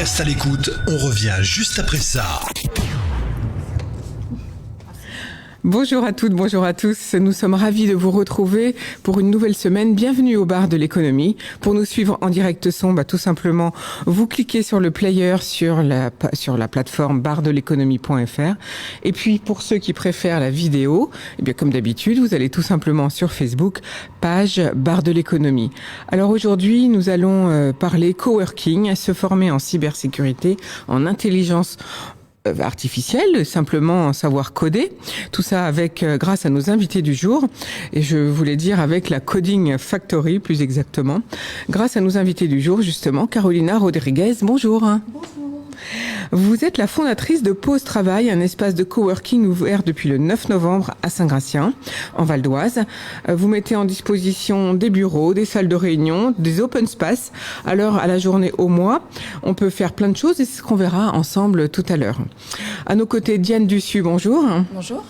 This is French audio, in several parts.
Reste à l'écoute, on revient juste après ça. Bonjour à toutes, bonjour à tous. Nous sommes ravis de vous retrouver pour une nouvelle semaine. Bienvenue au bar de l'économie. Pour nous suivre en direct son, tout simplement, vous cliquez sur le player sur la plateforme bardeléconomie.fr. Et puis, pour ceux qui préfèrent la vidéo, comme d'habitude, vous allez tout simplement sur Facebook, page Bar de l'économie. Alors aujourd'hui, nous allons parler coworking, se former en cybersécurité, en intelligence artificielle, simplement savoir coder. Tout ça avec, grâce à nos invités du jour. Et je voulais dire avec la Coding Factory, plus exactement. Grâce à nos invités du jour, justement, Carolina Rodriguez. Bonjour. Bonjour. Vous êtes la fondatrice de Pause Travail, un espace de coworking ouvert depuis le 9 novembre à Saint-Gratien, en Val d'Oise. Vous mettez en disposition des bureaux, des salles de réunion, des open space, à l'heure, à la journée, au mois. On peut faire plein de choses et c'est ce qu'on verra ensemble tout à l'heure. À nos côtés, Diane Dussu, bonjour. Bonjour.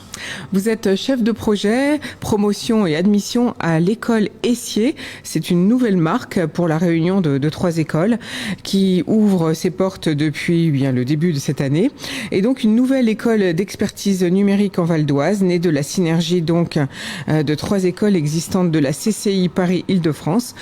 Vous êtes chef de projet, promotion et admission à l'école Essier. C'est une nouvelle marque pour la réunion de 3 écoles qui ouvre ses portes depuis le début de cette année. Et donc une nouvelle école d'expertise numérique en Val d'Oise, née de la synergie donc de 3 écoles existantes de la CCI Paris-Île-de-France.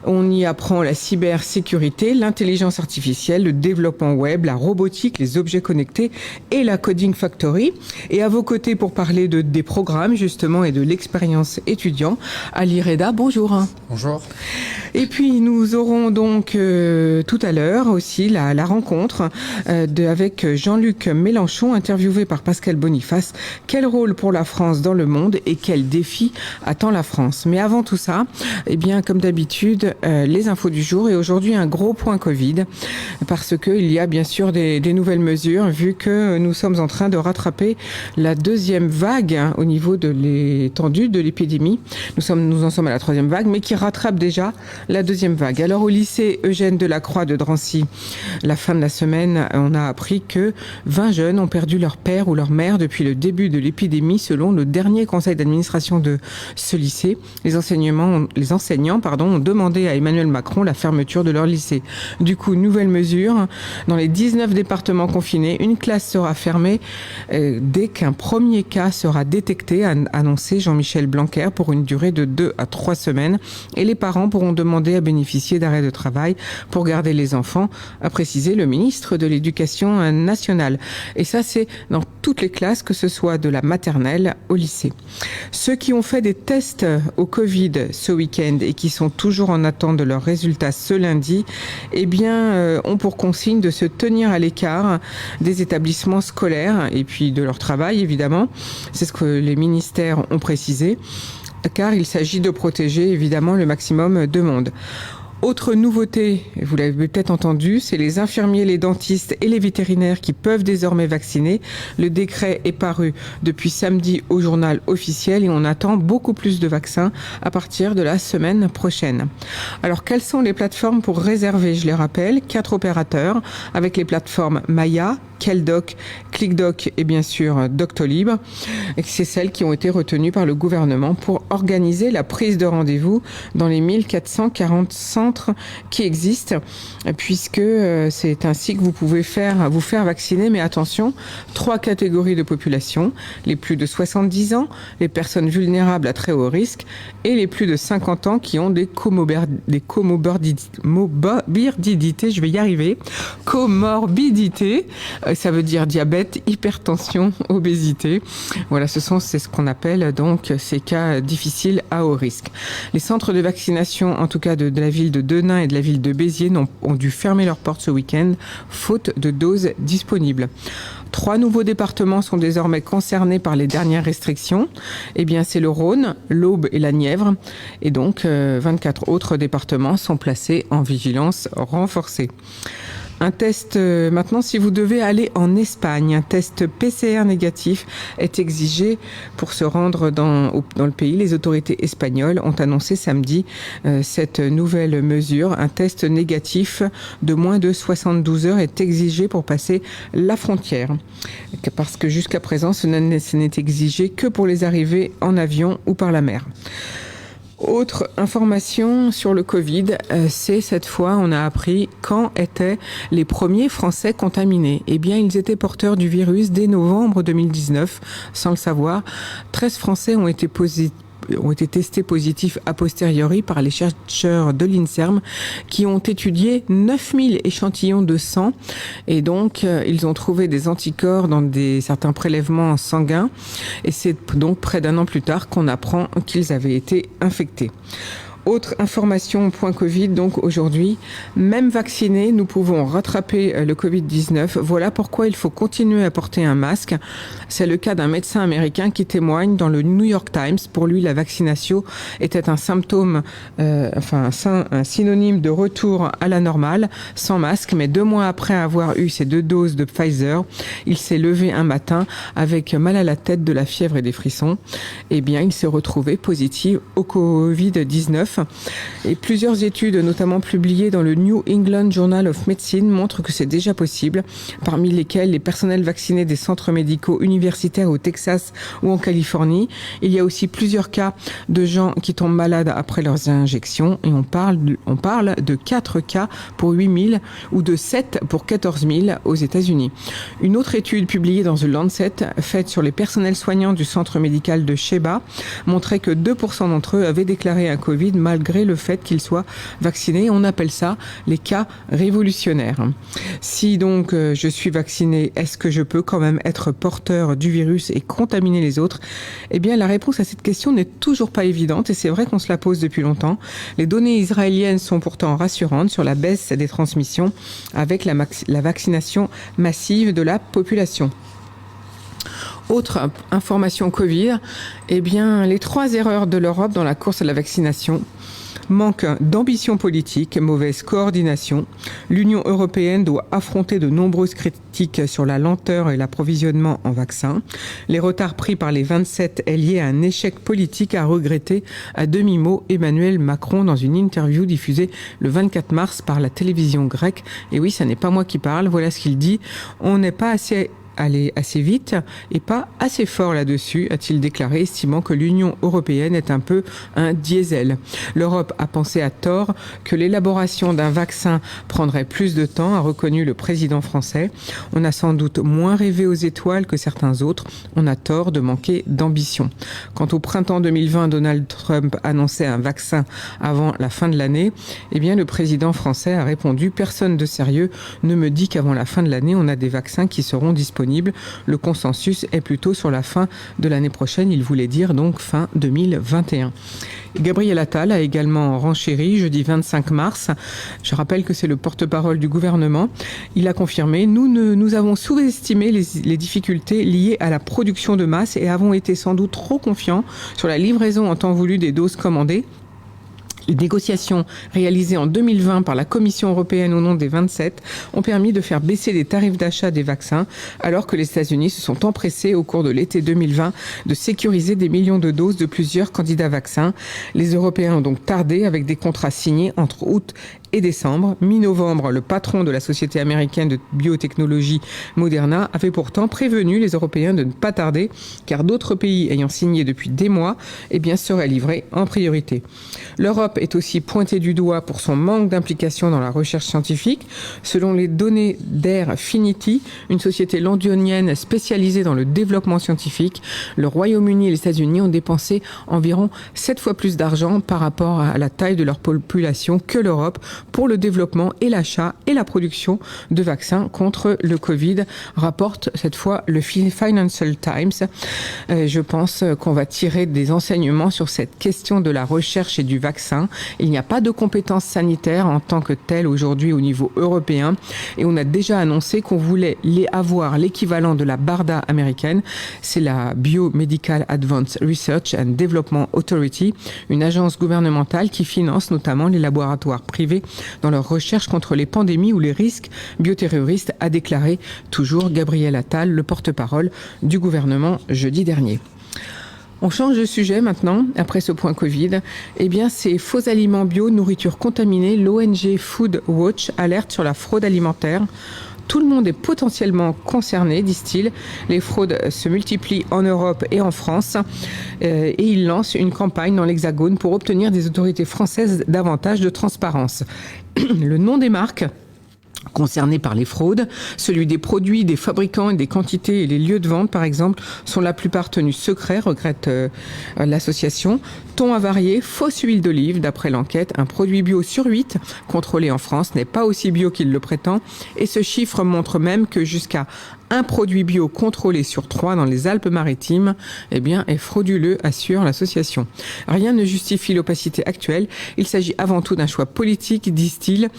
On y apprend la cybersécurité, l'intelligence artificielle, le développement web, la robotique, les objets connectés et la Coding Factory. Et à vos côtés pour parler des programmes justement et de l'expérience étudiant, Ali Reda, bonjour. Bonjour. Et puis nous aurons donc tout à l'heure aussi la rencontre avec Jean-Luc Mélenchon, interviewé par Pascal Boniface. Quel rôle pour la France dans le monde et quel défi attend la France? Mais avant tout ça, comme d'habitude, les infos du jour et aujourd'hui un gros point Covid parce qu'il y a bien sûr des nouvelles mesures vu que nous sommes en train de rattraper la deuxième vague au niveau de l'étendue de l'épidémie. Nous en sommes à la 3e vague, mais qui rattrape déjà la 2e vague. Alors au lycée Eugène Delacroix de Drancy, la fin de la semaine, on a appris que 20 jeunes ont perdu leur père ou leur mère depuis le début de l'épidémie, selon le dernier conseil d'administration de ce lycée. Les enseignants ont demandé à Emmanuel Macron la fermeture de leur lycée. Du coup, nouvelle mesure. Dans les 19 départements confinés, une classe sera fermée dès qu'un premier cas sera détecté, a annoncé Jean-Michel Blanquer, pour une durée de 2 à 3 semaines. Et les parents pourront demander à bénéficier d'arrêt de travail pour garder les enfants, a précisé le ministre de l'Éducation nationale. Et ça, c'est dans toutes les classes, que ce soit de la maternelle au lycée. Ceux qui ont fait des tests au Covid ce week-end et qui sont toujours en attente de leurs résultats ce lundi, ont pour consigne de se tenir à l'écart des établissements scolaires et puis de leur travail, évidemment. C'est ce que les ministères ont précisé, car il s'agit de protéger évidemment le maximum de monde. Autre nouveauté, vous l'avez peut-être entendu, c'est les infirmiers, les dentistes et les vétérinaires qui peuvent désormais vacciner. Le décret est paru depuis samedi au journal officiel et on attend beaucoup plus de vaccins à partir de la semaine prochaine. Alors, quelles sont les plateformes pour réserver? Je les rappelle, 4 opérateurs avec les plateformes Maya, Keldoc, ClickDoc et bien sûr Doctolib. Et c'est celles qui ont été retenues par le gouvernement pour organiser la prise de rendez-vous dans les 1440 centres qui existent, puisque c'est ainsi que vous pouvez vous faire vacciner. Mais attention, 3 catégories de population: les plus de 70 ans, les personnes vulnérables à très haut risque et les plus de 50 ans qui ont des comorbidités, je vais y arriver, comorbidités, ça veut dire diabète, hypertension, obésité. Voilà, c'est ce qu'on appelle donc ces cas difficiles à haut risque. Les centres de vaccination, en tout cas de la ville de Denain et de la ville de Béziers, ont dû fermer leurs portes ce week-end, faute de doses disponibles. 3 nouveaux départements sont désormais concernés par les dernières restrictions. C'est le Rhône, l'Aube et la Nièvre. Et donc, 24 autres départements sont placés en vigilance renforcée. Un test, maintenant, si vous devez aller en Espagne, un test PCR négatif est exigé pour se rendre dans le pays. Les autorités espagnoles ont annoncé samedi cette nouvelle mesure. Un test négatif de moins de 72 heures est exigé pour passer la frontière. Parce que jusqu'à présent, ce n'est exigé que pour les arrivées en avion ou par la mer. Autre information sur le Covid, c'est cette fois, on a appris quand étaient les premiers Français contaminés. Eh bien, ils étaient porteurs du virus dès novembre 2019, sans le savoir. 13 Français ont été testés positifs a posteriori par les chercheurs de l'INSERM qui ont étudié 9000 échantillons de sang et donc ils ont trouvé des anticorps dans certains prélèvements sanguins et c'est donc près d'un an plus tard qu'on apprend qu'ils avaient été infectés. Autre information, point Covid, donc aujourd'hui, même vaccinés, nous pouvons rattraper le Covid-19. Voilà pourquoi il faut continuer à porter un masque. C'est le cas d'un médecin américain qui témoigne dans le New York Times. Pour lui, la vaccination était un symptôme, un synonyme de retour à la normale, sans masque. Mais 2 mois après avoir eu ses 2 doses de Pfizer, il s'est levé un matin avec mal à la tête, de la fièvre et des frissons. Eh bien, il s'est retrouvé positif au Covid-19. Et plusieurs études, notamment publiées dans le New England Journal of Medicine, montrent que c'est déjà possible, parmi lesquels les personnels vaccinés des centres médicaux universitaires au Texas ou en Californie. Il y a aussi plusieurs cas de gens qui tombent malades après leurs injections et on parle de 4 cas pour 8000 ou de 7 pour 14 000 aux États-Unis. Une autre étude publiée dans The Lancet, faite sur les personnels soignants du centre médical de Sheba, montrait que 2% d'entre eux avaient déclaré un Covid malgré le fait qu'ils soient vaccinés. On appelle ça les cas révolutionnaires. Si donc je suis vacciné, est-ce que je peux quand même être porteur du virus et contaminer les autres? Eh bien, la réponse à cette question n'est toujours pas évidente et c'est vrai qu'on se la pose depuis longtemps. Les données israéliennes sont pourtant rassurantes sur la baisse des transmissions avec la vaccination massive de la population. Autre information Covid, eh bien, les 3 erreurs de l'Europe dans la course à la vaccination. Manque d'ambition politique, mauvaise coordination. L'Union européenne doit affronter de nombreuses critiques sur la lenteur et l'approvisionnement en vaccins. Les retards pris par les 27 est lié à un échec politique, a regretté à demi-mot Emmanuel Macron dans une interview diffusée le 24 mars par la télévision grecque. Et oui, ça n'est pas moi qui parle, voilà ce qu'il dit. On n'est pas aller assez vite et pas assez fort là-dessus, a-t-il déclaré, estimant que l'Union européenne est un peu un diesel. L'Europe a pensé à tort que l'élaboration d'un vaccin prendrait plus de temps, a reconnu le président français. On a sans doute moins rêvé aux étoiles que certains autres. On a tort de manquer d'ambition. Quant au printemps 2020, Donald Trump annonçait un vaccin avant la fin de l'année. Eh bien, le président français a répondu « Personne de sérieux ne me dit qu'avant la fin de l'année, on a des vaccins qui seront disponibles. Le consensus est plutôt sur la fin de l'année prochaine. Il voulait dire donc fin 2021. Gabriel Attal a également renchéri jeudi 25 mars. Je rappelle que c'est le porte-parole du gouvernement. Il a confirmé « Nous avons sous-estimé les difficultés liées à la production de masse et avons été sans doute trop confiants sur la livraison en temps voulu des doses commandées. Les négociations réalisées en 2020 par la Commission européenne au nom des 27 ont permis de faire baisser les tarifs d'achat des vaccins, alors que les États-Unis se sont empressés au cours de l'été 2020 de sécuriser des millions de doses de plusieurs candidats vaccins. Les Européens ont donc tardé avec des contrats signés entre août et décembre. Mi-novembre, le patron de la société américaine de biotechnologie Moderna avait pourtant prévenu les Européens de ne pas tarder, car d'autres pays ayant signé depuis des mois, seraient livrés en priorité. L'Europe est aussi pointée du doigt pour son manque d'implication dans la recherche scientifique. Selon les données d'Airfinity, une société londonienne spécialisée dans le développement scientifique, le Royaume-Uni et les États-Unis ont dépensé environ 7 fois plus d'argent par rapport à la taille de leur population que l'Europe pour le développement et l'achat et la production de vaccins contre le Covid, rapporte cette fois le Financial Times. Je pense qu'on va tirer des enseignements sur cette question de la recherche et du vaccin. Il n'y a pas de compétences sanitaires en tant que telles aujourd'hui au niveau européen et on a déjà annoncé qu'on voulait avoir l'équivalent de la BARDA américaine. C'est la Biomedical Advanced Research and Development Authority, une agence gouvernementale qui finance notamment les laboratoires privés dans leur recherche contre les pandémies ou les risques bioterroristes, a déclaré toujours Gabriel Attal, le porte-parole du gouvernement jeudi dernier. On change de sujet maintenant, après ce point Covid. Ces faux aliments bio, nourriture contaminée, l'ONG Food Watch alerte sur la fraude alimentaire. Tout le monde est potentiellement concerné, disent-ils. Les fraudes se multiplient en Europe et en France. Et ils lancent une campagne dans l'Hexagone pour obtenir des autorités françaises davantage de transparence. Le nom des marques concernés par les fraudes, celui des produits, des fabricants et des quantités et les lieux de vente, par exemple, sont la plupart tenus secrets, regrette l'association. Ton avarié, fausse huile d'olive, d'après l'enquête, un produit bio sur 8 contrôlé en France n'est pas aussi bio qu'il le prétend, et ce chiffre montre même que jusqu'à un produit bio contrôlé sur 3 dans les Alpes-Maritimes, est frauduleux, assure l'association. Rien ne justifie l'opacité actuelle. Il s'agit avant tout d'un choix politique, disent-ils,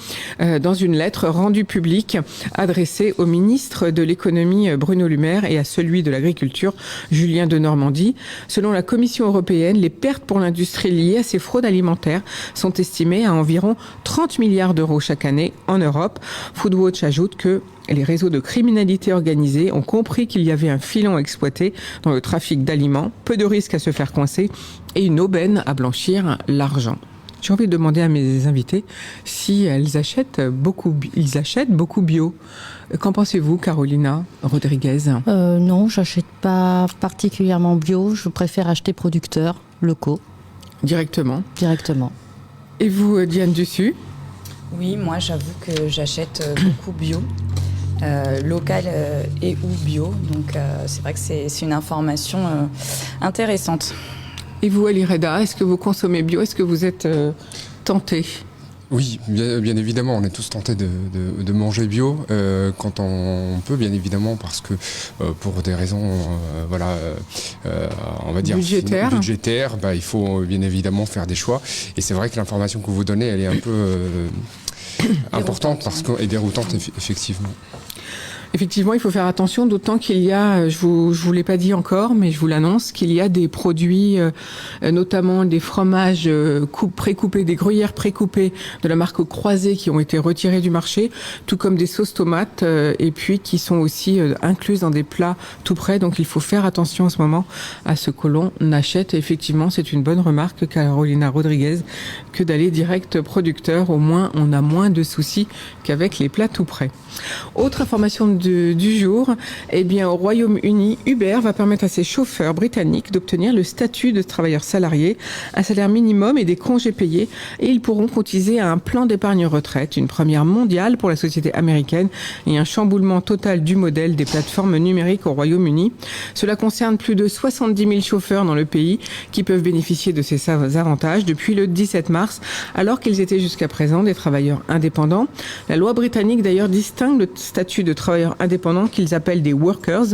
dans une lettre rendue publique adressée au ministre de l'économie Bruno Le Maire et à celui de l'agriculture Julien Denormandie. Selon la Commission européenne, les pertes pour l'industrie liées à ces fraudes alimentaires sont estimées à environ 30 milliards d'euros chaque année en Europe. Foodwatch ajoute que les réseaux de criminalité organisée ont compris qu'il y avait un filon exploité dans le trafic d'aliments, peu de risques à se faire coincer et une aubaine à blanchir l'argent. J'ai envie de demander à mes invités si ils achètent beaucoup bio. Qu'en pensez-vous, Carolina Rodriguez ? Non, j'achète pas particulièrement bio. Je préfère acheter producteurs locaux. Directement. Et vous, Diane Dussu ? Oui, moi j'avoue que j'achète beaucoup bio. Local et ou bio, donc c'est vrai que c'est une information intéressante. Et vous, Alireda, est-ce que vous consommez bio ? Est-ce que vous êtes tenté ? Oui, bien évidemment, on est tous tentés de manger bio quand on peut, bien évidemment, parce que pour des raisons, on va dire budgétaires, il faut bien évidemment faire des choix. Et c'est vrai que l'information que vous donnez, elle est un peu importante et déroutante, effectivement. Effectivement, il faut faire attention, d'autant qu'il y a, je vous l'ai pas dit encore, mais je vous l'annonce, qu'il y a des produits, notamment des fromages précoupés, des gruyères précoupées de la marque Croisé qui ont été retirés du marché, tout comme des sauces tomates, et puis qui sont aussi incluses dans des plats tout prêts. Donc il faut faire attention en ce moment à ce que l'on achète. Et effectivement, c'est une bonne remarque, Carolina Rodriguez, que d'aller direct producteur. Au moins, on a moins de soucis qu'avec les plats tout prêts. Autre information du jour, au Royaume-Uni, Uber va permettre à ses chauffeurs britanniques d'obtenir le statut de travailleur salarié, un salaire minimum et des congés payés, et ils pourront cotiser à un plan d'épargne retraite, une première mondiale pour la société américaine et un chamboulement total du modèle des plateformes numériques au Royaume-Uni. Cela concerne plus de 70 000 chauffeurs dans le pays qui peuvent bénéficier de ces avantages depuis le 17 mars, alors qu'ils étaient jusqu'à présent des travailleurs indépendants. La loi britannique d'ailleurs distingue le statut de travailleur indépendant qu'ils appellent des workers,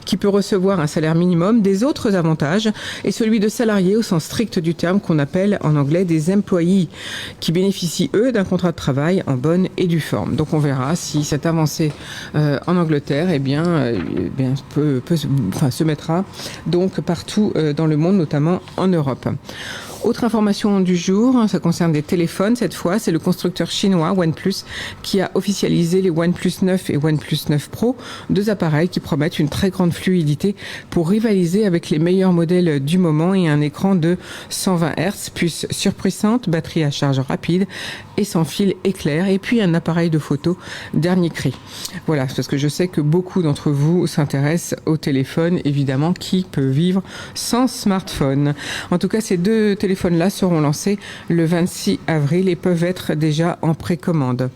qui peut recevoir un salaire minimum, des autres avantages, et celui de salarié au sens strict du terme qu'on appelle en anglais des employees, qui bénéficient eux d'un contrat de travail en bonne et due forme. Donc on verra si cette avancée en Angleterre se mettra donc partout dans le monde, notamment en Europe. Autre information du jour, ça concerne des téléphones. Cette fois, c'est le constructeur chinois OnePlus qui a officialisé les OnePlus 9 et OnePlus 9 Pro, deux appareils qui promettent une très grande fluidité pour rivaliser avec les meilleurs modèles du moment et un écran de 120 Hz, puce surpuissante, batterie à charge rapide et sans fil éclair, et puis un appareil de photo dernier cri. Voilà, parce que je sais que beaucoup d'entre vous s'intéressent au téléphone, évidemment, qui peut vivre sans smartphone. En tout cas, ces deux téléphones-là seront lancés le 26 avril et peuvent être déjà en précommande.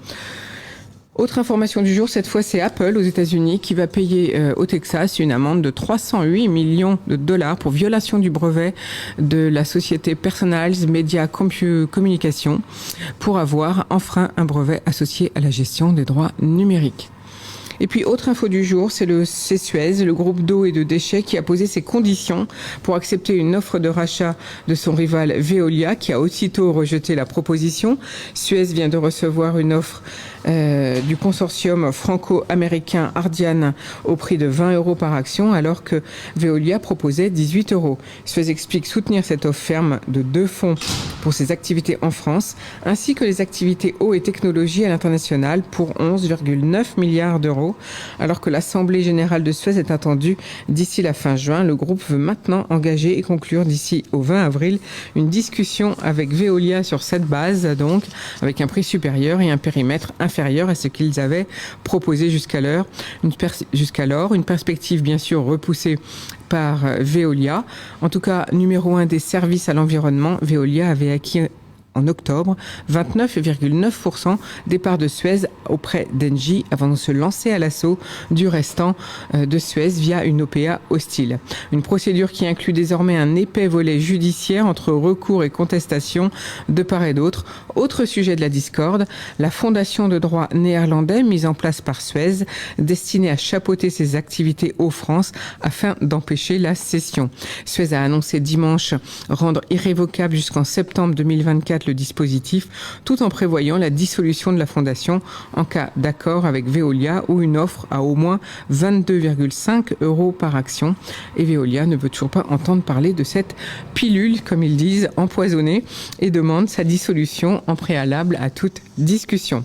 Autre information du jour, cette fois c'est Apple aux États-Unis qui va payer au Texas une amende de 308 millions de dollars pour violation du brevet de la société Personalized Media Communication pour avoir enfreint un brevet associé à la gestion des droits numériques. Et puis, autre info du jour, c'est Suez, le groupe d'eau et de déchets, qui a posé ses conditions pour accepter une offre de rachat de son rival Veolia, qui a aussitôt rejeté la proposition. Suez vient de recevoir une offre du consortium franco-américain Ardian au prix de 20 € par action, alors que Veolia proposait 18 €. Suez explique soutenir cette offre ferme de 2 fonds pour ses activités en France, ainsi que les activités eau et technologie à l'international pour 11,9 milliards d'euros. Renault. Alors que l'Assemblée générale de Suez est attendue d'ici la fin juin, le groupe veut maintenant engager et conclure d'ici au 20 avril une discussion avec Veolia sur cette base, donc avec un prix supérieur et un périmètre inférieur à ce qu'ils avaient proposé jusqu'alors. Une perspective bien sûr repoussée par Veolia. En tout cas, numéro 1 des services à l'environnement, Veolia avait acquis en octobre 29,9% des parts de Suez auprès d'Engie avant de se lancer à l'assaut du restant de Suez via une OPA hostile. Une procédure qui inclut désormais un épais volet judiciaire entre recours et contestation de part et d'autre. Autre sujet de la discorde, la fondation de droit néerlandais mise en place par Suez, destinée à chapeauter ses activités aux France afin d'empêcher la cession. Suez a annoncé dimanche rendre irrévocable jusqu'en septembre 2024 le dispositif, tout en prévoyant la dissolution de la fondation en cas d'accord avec Veolia ou une offre à au moins 22,5 € par action. Et Veolia ne veut toujours pas entendre parler de cette pilule, comme ils disent, empoisonnée, et demande sa dissolution en préalable à toute discussion.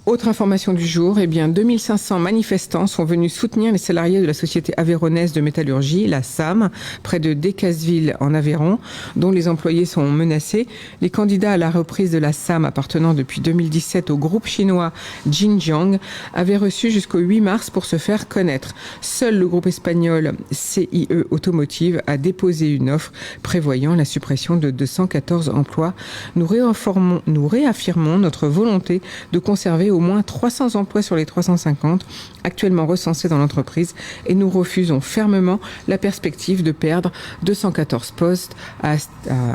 Autre information du jour, 2500 manifestants sont venus soutenir les salariés de la société aveyronnaise de métallurgie, la SAM, près de Decazeville en Aveyron, dont les employés sont menacés. Les candidats à la reprise de la SAM appartenant depuis 2017 au groupe chinois Xinjiang avaient reçu jusqu'au 8 mars pour se faire connaître. Seul le groupe espagnol CIE Automotive a déposé une offre prévoyant la suppression de 214 emplois. Nous réaffirmons notre volonté de conserver au moins 300 emplois sur les 350 actuellement recensés dans l'entreprise et nous refusons fermement la perspective de perdre 214 postes, a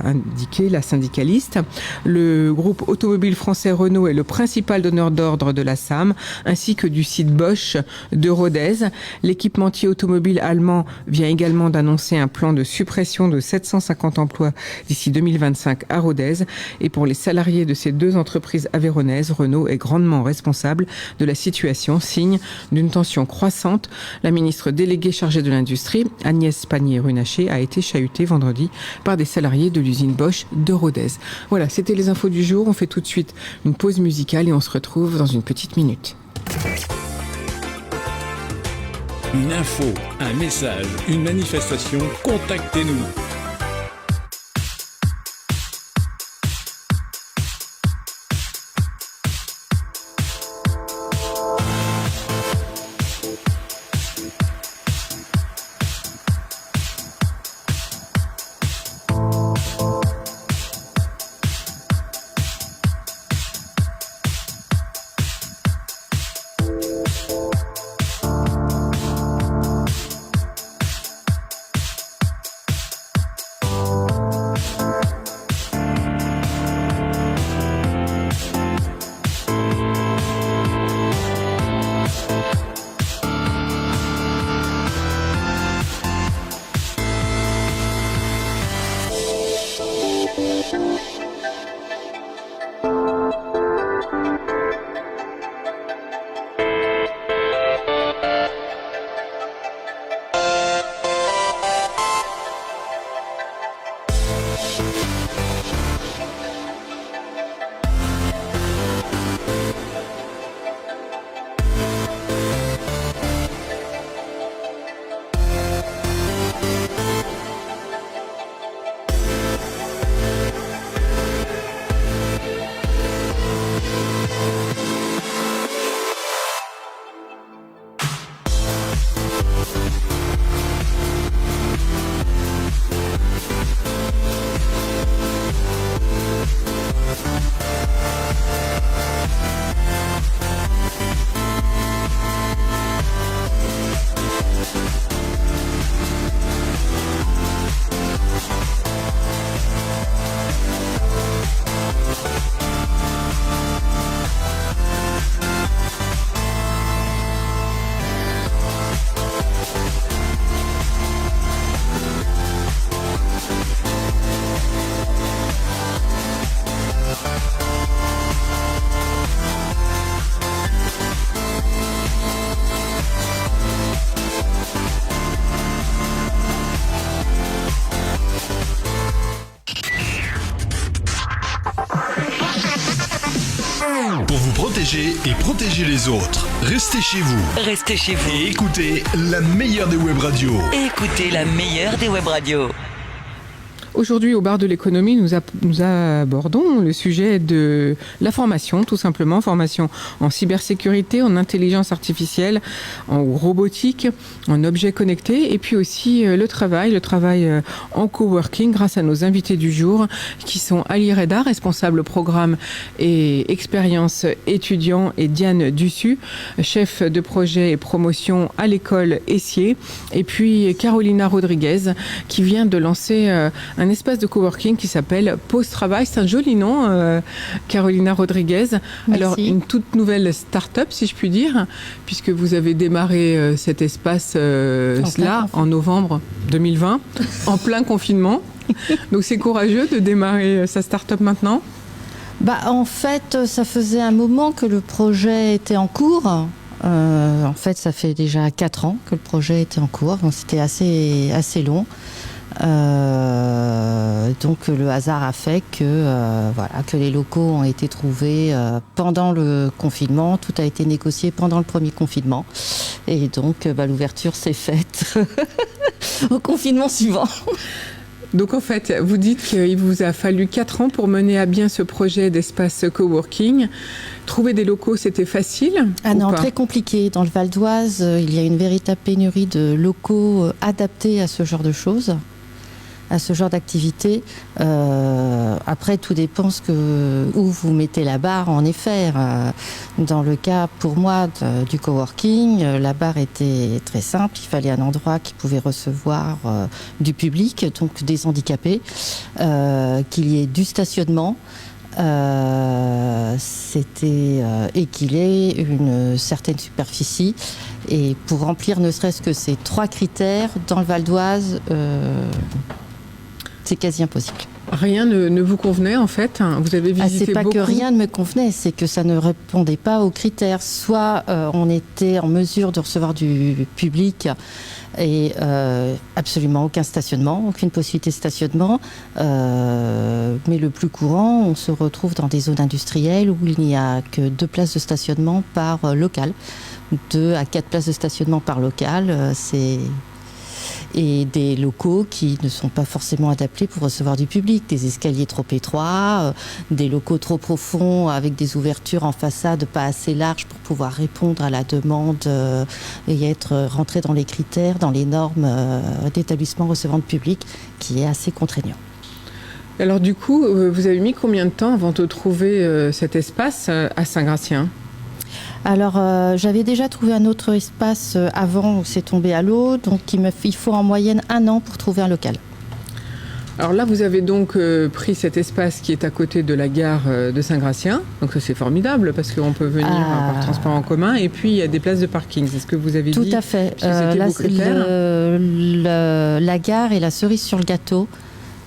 indiqué la syndicaliste. Le groupe automobile français Renault est le principal donneur d'ordre de la SAM ainsi que du site Bosch de Rodez. L'équipementier automobile allemand vient également d'annoncer un plan de suppression de 750 emplois d'ici 2025 à Rodez. Et pour les salariés de ces deux entreprises aveyronnaises, Renault est grandement responsable de la situation, signe d'une tension croissante. La ministre déléguée chargée de l'industrie, Agnès Pannier-Runacher, a été chahutée vendredi par des salariés de l'usine Bosch de Rodez. Voilà, c'était les infos du jour. On fait tout de suite une pause musicale et on se retrouve dans une petite minute. Une info, un message, une manifestation, contactez-nous. Pour vous protéger et protéger les autres, restez chez vous. Restez chez vous. Et écoutez la meilleure des web radios. Écoutez la meilleure des web radios. Aujourd'hui, au bar de l'économie, nous abordons le sujet de la formation, tout simplement. Formation en cybersécurité, en intelligence artificielle, en robotique, en objets connectés. Et puis aussi le travail en coworking grâce à nos invités du jour qui sont Ali Reda, responsable programme et expérience étudiant, et Diane Dussu, chef de projet et promotion à l'école Essier. Et puis Carolina Rodriguez qui vient de lancer un espace de coworking qui s'appelle Pause Travail. C'est un joli nom, Carolina Rodriguez. Merci. Alors, une toute nouvelle start-up, si je puis dire, puisque vous avez démarré cet espace en novembre 2020, en plein confinement. Donc, c'est courageux de démarrer sa start-up maintenant. En fait, ça faisait un moment que le projet était en cours. En fait, ça fait déjà 4 ans que le projet était en cours. Donc, c'était assez long. Donc le hasard a fait que les locaux ont été trouvés pendant le confinement. Tout a été négocié pendant le premier confinement. Et donc l'ouverture s'est faite au confinement suivant. Donc en fait, vous dites qu'il vous a fallu 4 ans pour mener à bien ce projet d'espace coworking. Trouver des locaux, c'était facile ? Ah non, très compliqué. Dans le Val d'Oise, il y a une véritable pénurie de locaux adaptés à ce genre de choses, à ce genre d'activité. Après, tout dépend où vous mettez la barre, en effet. Dans le cas, pour moi, du coworking, la barre était très simple. Il fallait un endroit qui pouvait recevoir du public, donc des handicapés, qu'il y ait du stationnement, et qu'il ait une certaine superficie. Et pour remplir ne serait-ce que ces 3 critères, dans le Val d'Oise, c'est quasi impossible. Rien ne vous convenait en fait ? Vous avez visité c'est pas beaucoup. Que rien ne me convenait, c'est que ça ne répondait pas aux critères. Soit on était en mesure de recevoir du public et absolument aucun stationnement, aucune possibilité de stationnement. Mais le plus courant, on se retrouve dans des zones industrielles où il n'y a que 2 places de stationnement par local. 2 à 4 places de stationnement par local, et des locaux qui ne sont pas forcément adaptés pour recevoir du public, des escaliers trop étroits, des locaux trop profonds avec des ouvertures en façade pas assez larges pour pouvoir répondre à la demande et être rentré dans les critères, dans les normes d'établissement recevant de public, qui est assez contraignant. Alors du coup, vous avez mis combien de temps avant de trouver cet espace à Saint-Gratien ? Alors, j'avais déjà trouvé un autre espace avant où c'est tombé à l'eau, donc il faut en moyenne 1 an pour trouver un local. Alors là, vous avez donc pris cet espace qui est à côté de la gare de Saint-Gratien, donc c'est formidable parce qu'on peut venir par transport en commun, et puis il y a des places de parking, c'est ce que vous avez dit. Tout à fait. C'était vos critères. La gare est la cerise sur le gâteau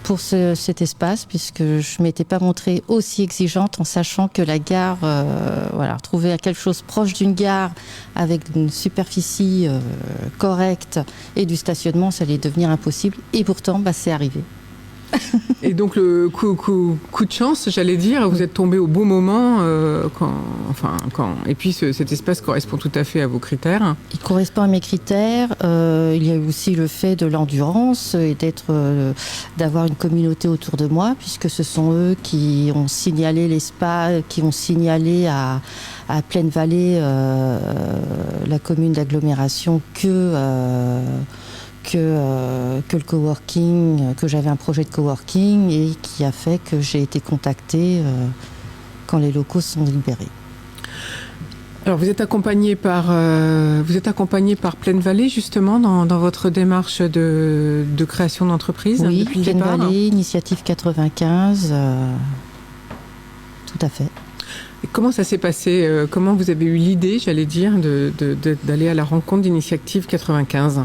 pour cet espace, puisque je ne m'étais pas montrée aussi exigeante en sachant que la gare, trouver quelque chose proche d'une gare avec une superficie correcte et du stationnement, ça allait devenir impossible. Et pourtant, c'est arrivé. Et donc le coup de chance, j'allais dire, vous êtes tombé au bon moment et puis cet espace correspond tout à fait à vos critères. Il correspond à mes critères. Il y a aussi le fait de l'endurance et d'avoir une communauté autour de moi, puisque ce sont eux qui ont signalé l'espace, qui ont signalé à Plaine Vallée, la commune d'agglomération, que le coworking, que j'avais un projet de coworking, et qui a fait que j'ai été contactée quand les locaux sont libérés. Alors vous êtes accompagné par Plaine Vallée justement dans votre démarche de création d'entreprise. Oui, depuis Plaine le départ. Vallée, Initiative 95, tout à fait. Et comment ça s'est passé ? Comment vous avez eu l'idée, j'allais dire, d'aller à la rencontre d'Initiative 95 ?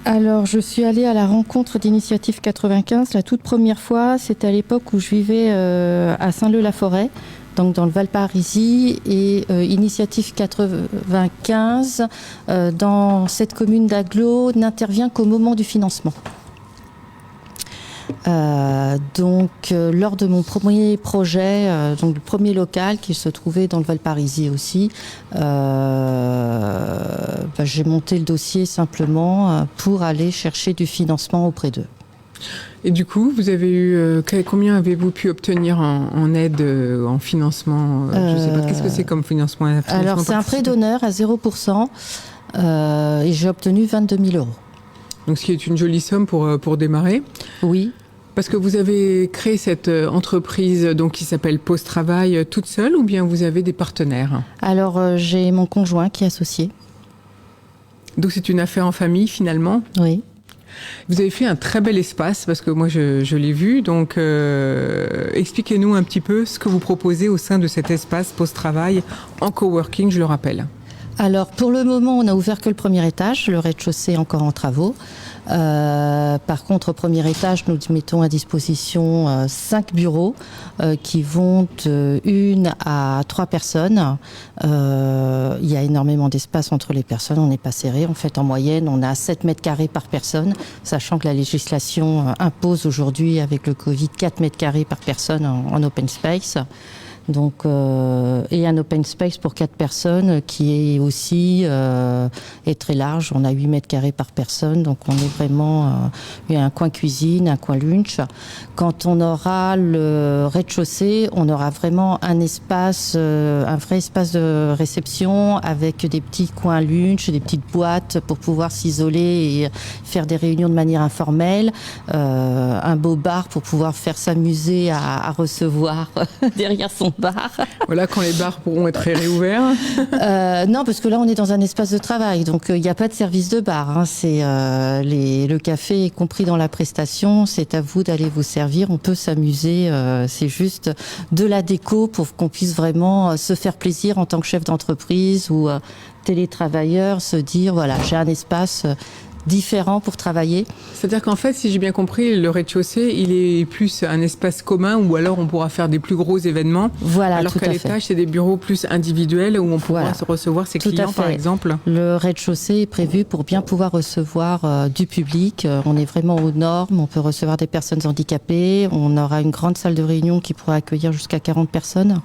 Alors, je suis allée à la rencontre d'Initiative 95 la toute première fois. C'était à l'époque où je vivais à Saint-Leu-la-Forêt, donc dans le Val-Parisis, et Initiative 95, dans cette commune d'agglo, n'intervient qu'au moment du financement. Lors de mon premier projet, donc le premier local qui se trouvait dans le Val-Parisis aussi, j'ai monté le dossier simplement pour aller chercher du financement auprès d'eux. Et du coup, vous avez eu combien avez-vous pu obtenir en aide, en financement je sais pas, qu'est-ce que c'est comme financement? Alors, c'est un prêt d'honneur à 0%, et j'ai obtenu 22 000 euros. Donc, ce qui est une jolie somme pour démarrer. Oui. Parce que vous avez créé cette entreprise donc, qui s'appelle Pause Travail toute seule, ou bien vous avez des partenaires? Alors, j'ai mon conjoint qui est associé. Donc, c'est une affaire en famille, finalement? Oui. Vous avez fait un très bel espace, parce que moi, je l'ai vu. Donc, expliquez-nous un petit peu ce que vous proposez au sein de cet espace Pause Travail en coworking, je le rappelle. Alors, pour le moment, on n'a ouvert que le premier étage. Le rez-de-chaussée est encore en travaux. Par contre, au premier étage, nous mettons à disposition 5 bureaux qui vont de 1 à 3 personnes. Il y a énormément d'espace entre les personnes, on n'est pas serré. En fait, en moyenne, on a 7 mètres carrés par personne, sachant que la législation impose aujourd'hui, avec le Covid, 4 mètres carrés par personne en open space. Donc, et un open space pour 4 personnes qui est aussi est très large. On a 8 mètres carrés par personne, donc on est vraiment il y a un coin cuisine, un coin lunch. Quand on aura le rez-de-chaussée, on aura vraiment un espace, un vrai espace de réception avec des petits coins lunch, des petites boîtes pour pouvoir s'isoler et faire des réunions de manière informelle. Un beau bar pour pouvoir faire s'amuser à recevoir derrière son bar. Voilà, quand les bars pourront être réouverts. Non, parce que là, on est dans un espace de travail, donc il n'y a pas de service de bar. Hein. C'est le café est compris dans la prestation. C'est à vous d'aller vous servir. On peut s'amuser. C'est juste de la déco pour qu'on puisse vraiment se faire plaisir en tant que chef d'entreprise ou télétravailleur, se dire voilà, j'ai un espace différent pour travailler. C'est-à-dire qu'en fait, si j'ai bien compris, le rez-de-chaussée, il est plus un espace commun où alors on pourra faire des plus gros événements. Voilà, alors qu'à l'étage, c'est des bureaux plus individuels où on pourra se recevoir ses clients, par exemple. Le rez-de-chaussée est prévu pour bien pouvoir recevoir du public. On est vraiment aux normes. On peut recevoir des personnes handicapées. On aura une grande salle de réunion qui pourra accueillir jusqu'à 40 personnes.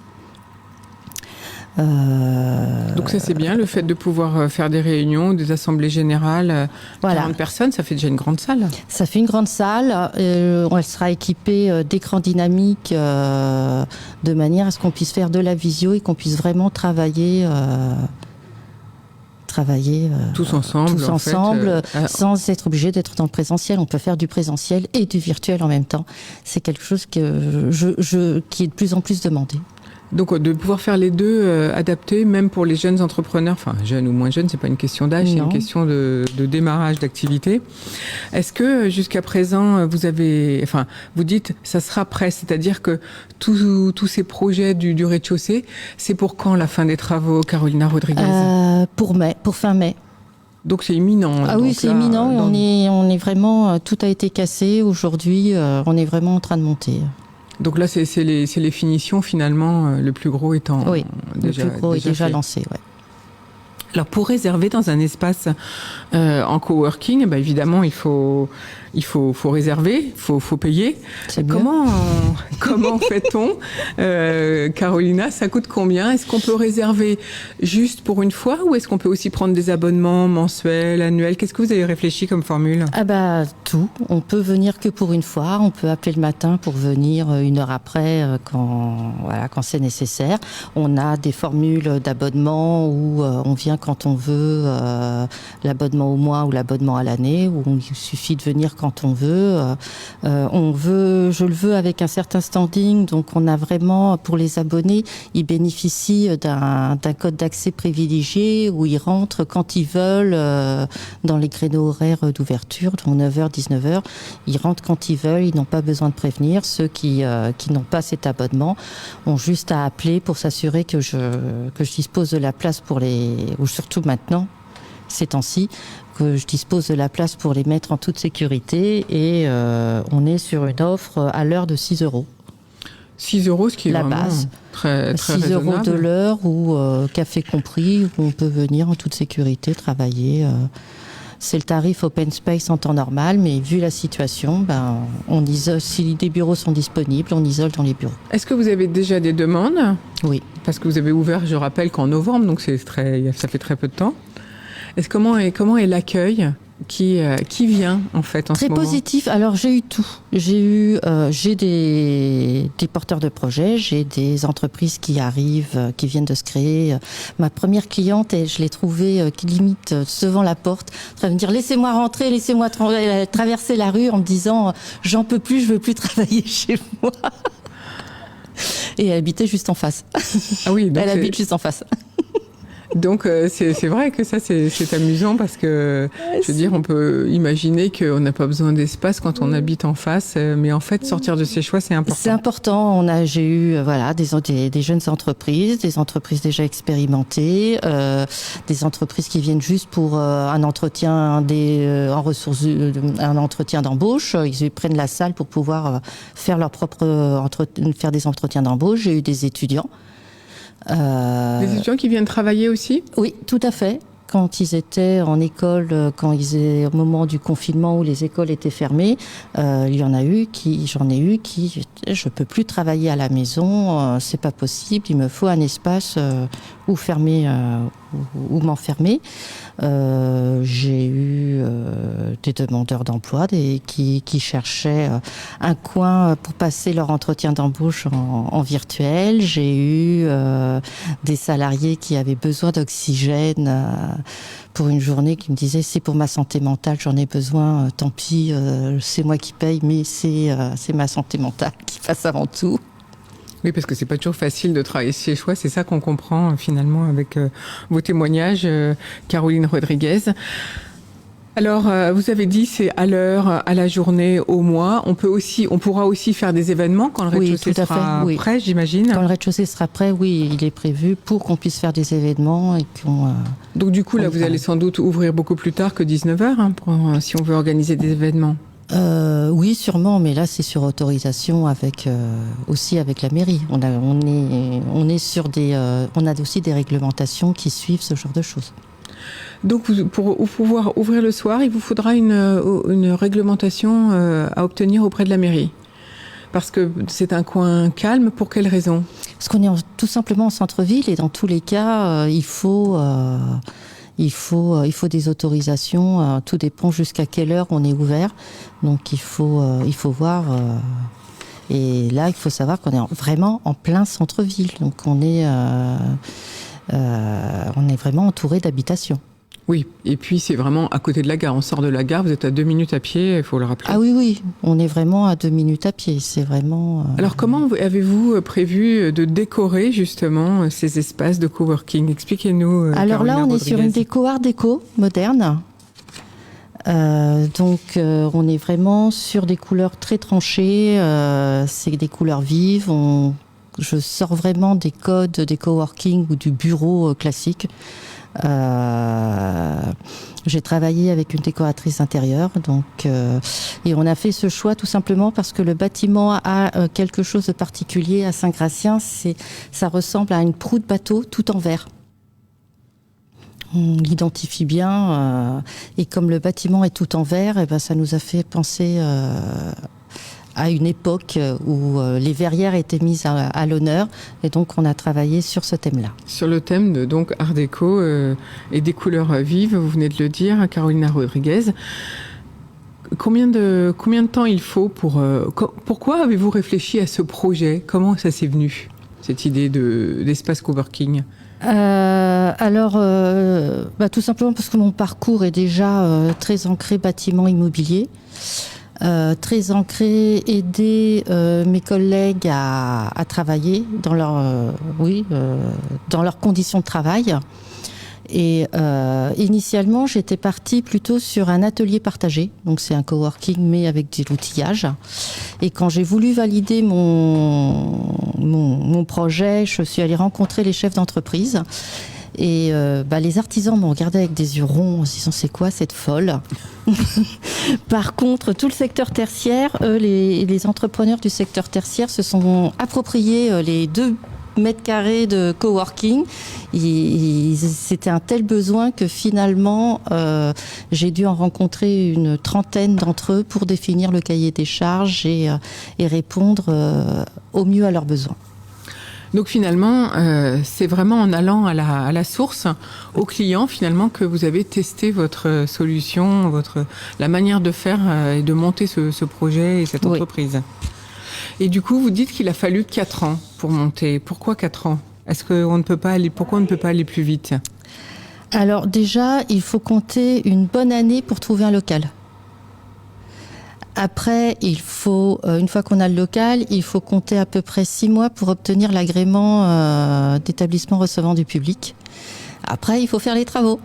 Donc ça c'est bien, le fait de pouvoir faire des réunions, des assemblées générales, 40 personnes, ça fait déjà une grande salle. Ça fait une grande salle, elle sera équipée d'écrans dynamiques de manière à ce qu'on puisse faire de la visio et qu'on puisse vraiment travailler tous ensemble, sans être obligé d'être dans le présentiel. On peut faire du présentiel et du virtuel en même temps. C'est quelque chose qui est de plus en plus demandé. Donc de pouvoir faire les deux adaptés, même pour les jeunes entrepreneurs, enfin jeunes ou moins jeunes, c'est pas une question d'âge, c'est une question de démarrage d'activité. Est-ce que jusqu'à présent vous dites ça sera prêt, c'est-à-dire que tous ces projets du rez-de-chaussée, c'est pour quand la fin des travaux, Carolina Rodriguez? Pour fin mai. Donc c'est imminent. Ah oui, c'est imminent. On est vraiment, tout a été cassé aujourd'hui. On est vraiment en train de monter. Donc là, c'est les finitions finalement, le plus gros étant déjà, le plus gros est déjà lancé. Ouais. Alors pour réserver dans un espace en coworking, évidemment il faut réserver, faut payer. Comment fait-on, Carolina? Ça coûte combien? Est-ce qu'on peut réserver juste pour une fois ou est-ce qu'on peut aussi prendre des abonnements mensuels, annuels? Qu'est-ce que vous avez réfléchi comme formule? Tout. On peut venir que pour une fois. On peut appeler le matin pour venir une heure après quand c'est nécessaire. On a des formules d'abonnement où on vient quand on veut, l'abonnement au mois ou l'abonnement à l'année, où il suffit de venir quand on veut. Je le veux avec un certain standing, donc on a vraiment, pour les abonnés, ils bénéficient d'un code d'accès privilégié où ils rentrent quand ils veulent dans les créneaux horaires d'ouverture, donc 9h, 19h. Ils rentrent quand ils veulent, ils n'ont pas besoin de prévenir. Ceux qui n'ont pas cet abonnement ont juste à appeler pour s'assurer que je dispose de la place pour ou surtout maintenant, ces temps-ci, que je dispose de la place pour les mettre en toute sécurité et on est sur une offre à l'heure de 6 €. 6 €, ce qui est la vraiment base. Très 6 € de l'heure ou café compris, où on peut venir en toute sécurité travailler. c'est le tarif open space en temps normal, mais vu la situation, on isole, si des bureaux sont disponibles, on isole dans les bureaux. Est-ce que vous avez déjà des demandes ? Oui. Parce que vous avez ouvert, je rappelle, qu'en novembre, donc ça fait très peu de temps. Comment est l'accueil qui vient en fait en ce moment ? Très positif. Alors j'ai eu tout. J'ai des porteurs de projets, j'ai des entreprises qui arrivent, qui viennent de se créer. Ma première cliente, je l'ai trouvée qui limite devant la porte, en train de me dire laissez-moi rentrer, laissez-moi traverser la rue en me disant j'en peux plus, je veux plus travailler chez moi. Et elle habitait juste en face. Ah oui, donc elle habite juste en face. Donc c'est vrai que ça c'est amusant parce que je veux dire on peut imaginer qu'on n'a pas besoin d'espace quand on habite en face, mais en fait sortir de ses choix c'est important. C'est important. J'ai eu des jeunes entreprises, des entreprises déjà expérimentées, des entreprises qui viennent juste pour un entretien un entretien d'embauche. Ils prennent la salle pour pouvoir faire faire des entretiens d'embauche. J'ai eu des étudiants. Les étudiants qui viennent travailler aussi ? Oui, tout à fait. Quand ils étaient en école, au moment du confinement où les écoles étaient fermées, j'en ai eu qui, je peux plus travailler à la maison, c'est pas possible, il me faut un espace où m'enfermer. J'ai eu des demandeurs d'emploi qui cherchaient un coin pour passer leur entretien d'embauche en virtuel. J'ai eu des salariés qui avaient besoin d'oxygène pour une journée, qui me disaient c'est pour ma santé mentale, j'en ai besoin, tant pis, c'est moi qui paye, mais c'est ma santé mentale qui passe avant tout. Oui, parce que c'est pas toujours facile de travailler chez soi, c'est ça qu'on comprend finalement avec vos témoignages, Caroline Rodriguez. Alors, vous avez dit c'est à l'heure, à la journée, au mois. On pourra aussi faire des événements quand le rez-de-chaussée sera prêt, j'imagine. Quand le rez-de-chaussée sera prêt, oui, il est prévu pour qu'on puisse faire des événements et qu'on. Donc du coup, là, vous allez sans doute ouvrir beaucoup plus tard que 19h, si on veut organiser des événements. Oui, sûrement, mais là c'est sur autorisation aussi avec la mairie. On a aussi des réglementations qui suivent ce genre de choses. Donc pour pouvoir ouvrir le soir, il vous faudra une réglementation à obtenir auprès de la mairie. Parce que c'est un coin calme, pour quelle raison ? Parce qu'on est tout simplement en centre-ville et dans tous les cas, il faut des autorisations. Tout dépend jusqu'à quelle heure on est ouvert. Donc il faut voir. Et là, il faut savoir qu'on est vraiment en plein centre-ville. Donc on est vraiment entouré d'habitations. Oui, et puis c'est vraiment à côté de la gare. On sort de la gare, vous êtes à 2 minutes à pied, il faut le rappeler. Ah oui, on est vraiment à 2 minutes à pied. C'est vraiment. Alors comment avez-vous prévu de décorer justement ces espaces de coworking ? Expliquez-nous. Alors là, on Rodriguez. est sur une déco art déco moderne. Donc on est vraiment sur des couleurs très tranchées. C'est des couleurs vives. Je sors vraiment des codes des coworking ou du bureau classique. J'ai travaillé avec une décoratrice intérieure, et on a fait ce choix tout simplement parce que le bâtiment a quelque chose de particulier à Saint-Gratien. Ça ressemble à une proue de bateau tout en verre. On l'identifie bien, et comme le bâtiment est tout en verre, ça nous a fait penser à une époque où les verrières étaient mises à l'honneur, et donc on a travaillé sur ce thème-là. Sur le thème de donc art déco et des couleurs vives, vous venez de le dire, Carolina Rodriguez. Combien de temps il faut pourquoi avez-vous réfléchi à ce projet ? Comment ça s'est venu, cette idée d'espace coworking ? Tout simplement parce que mon parcours est déjà très ancré bâtiment immobilier. Très ancré, aider mes collègues à travailler dans leurs conditions de travail. Et initialement, j'étais partie plutôt sur un atelier partagé. Donc c'est un coworking mais avec de l'outillage. Et quand j'ai voulu valider mon projet, je suis allée rencontrer les chefs d'entreprise. Et les artisans m'ont regardé avec des yeux ronds en se disant c'est quoi cette folle. Par contre, tout le secteur tertiaire, les entrepreneurs du secteur tertiaire se sont appropriés les 2 mètres carrés de coworking. C'était un tel besoin que finalement, j'ai dû en rencontrer une trentaine d'entre eux pour définir le cahier des charges et répondre au mieux à leurs besoins. Donc finalement, c'est vraiment en allant à la source, au client finalement, que vous avez testé votre solution, la manière de faire et de monter ce projet et cette entreprise. Et du coup, vous dites qu'il a fallu 4 ans pour monter. Pourquoi 4 ans ? Pourquoi on ne peut pas aller plus vite ? Alors déjà, il faut compter une bonne année pour trouver un local. Après, il faut, une fois qu'on a le local, il faut compter à peu près 6 mois pour obtenir l'agrément d'établissement recevant du public. Après, il faut faire les travaux.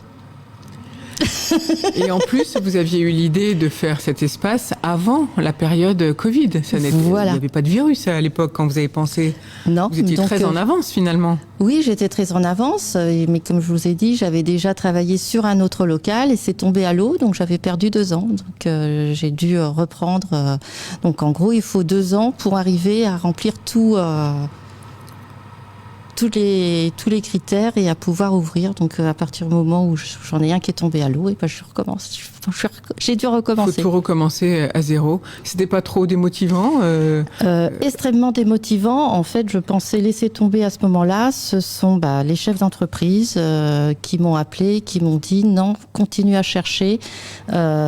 Et en plus, vous aviez eu l'idée de faire cet espace avant la période Covid. Voilà. Il n'y avait pas de virus à l'époque quand vous avez pensé. Non. Vous étiez très en avance finalement. Oui, j'étais très en avance. Mais comme je vous ai dit, j'avais déjà travaillé sur un autre local et c'est tombé à l'eau. Donc j'avais perdu 2 ans. Donc j'ai dû reprendre. Donc en gros, il faut 2 ans pour arriver à remplir tous les critères et à pouvoir ouvrir. Donc à partir du moment où j'en ai un qui est tombé à l'eau, et ben je recommence. J'ai dû recommencer. Faut tout recommencer à zéro. C'était pas trop démotivant Extrêmement démotivant. En fait, je pensais laisser tomber à ce moment-là. Ce sont les chefs d'entreprise qui m'ont appelé, qui m'ont dit non, continue à chercher.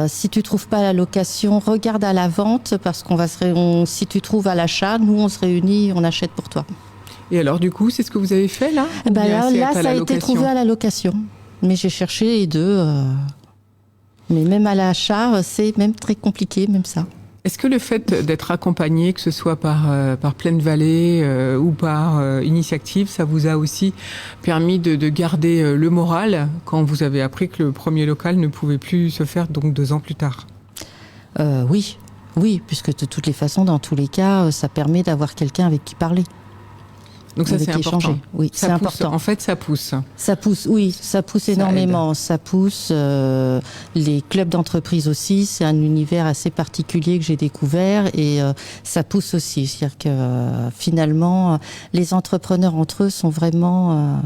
Si tu trouves pas la location, regarde à la vente parce si tu trouves à l'achat, nous on se réunit, on achète pour toi. Et alors, du coup, c'est ce que vous avez fait, là ? Là, ça a été trouvé à la location. Mais j'ai cherché les deux. Mais même à l'achat, c'est même très compliqué, même ça. Est-ce que le fait d'être accompagné, que ce soit par Pleine Vallée ou par Initiactive, ça vous a aussi permis de garder le moral quand vous avez appris que le premier local ne pouvait plus se faire, donc 2 ans plus tard ? Oui, puisque de toutes les façons, dans tous les cas, ça permet d'avoir quelqu'un avec qui parler. Donc ça, c'est important. Oui, c'est important. En fait, ça pousse. Ça pousse énormément. Ça pousse. Les clubs d'entreprise aussi, c'est un univers assez particulier que j'ai découvert et ça pousse aussi. C'est-à-dire que finalement, les entrepreneurs entre eux sont vraiment...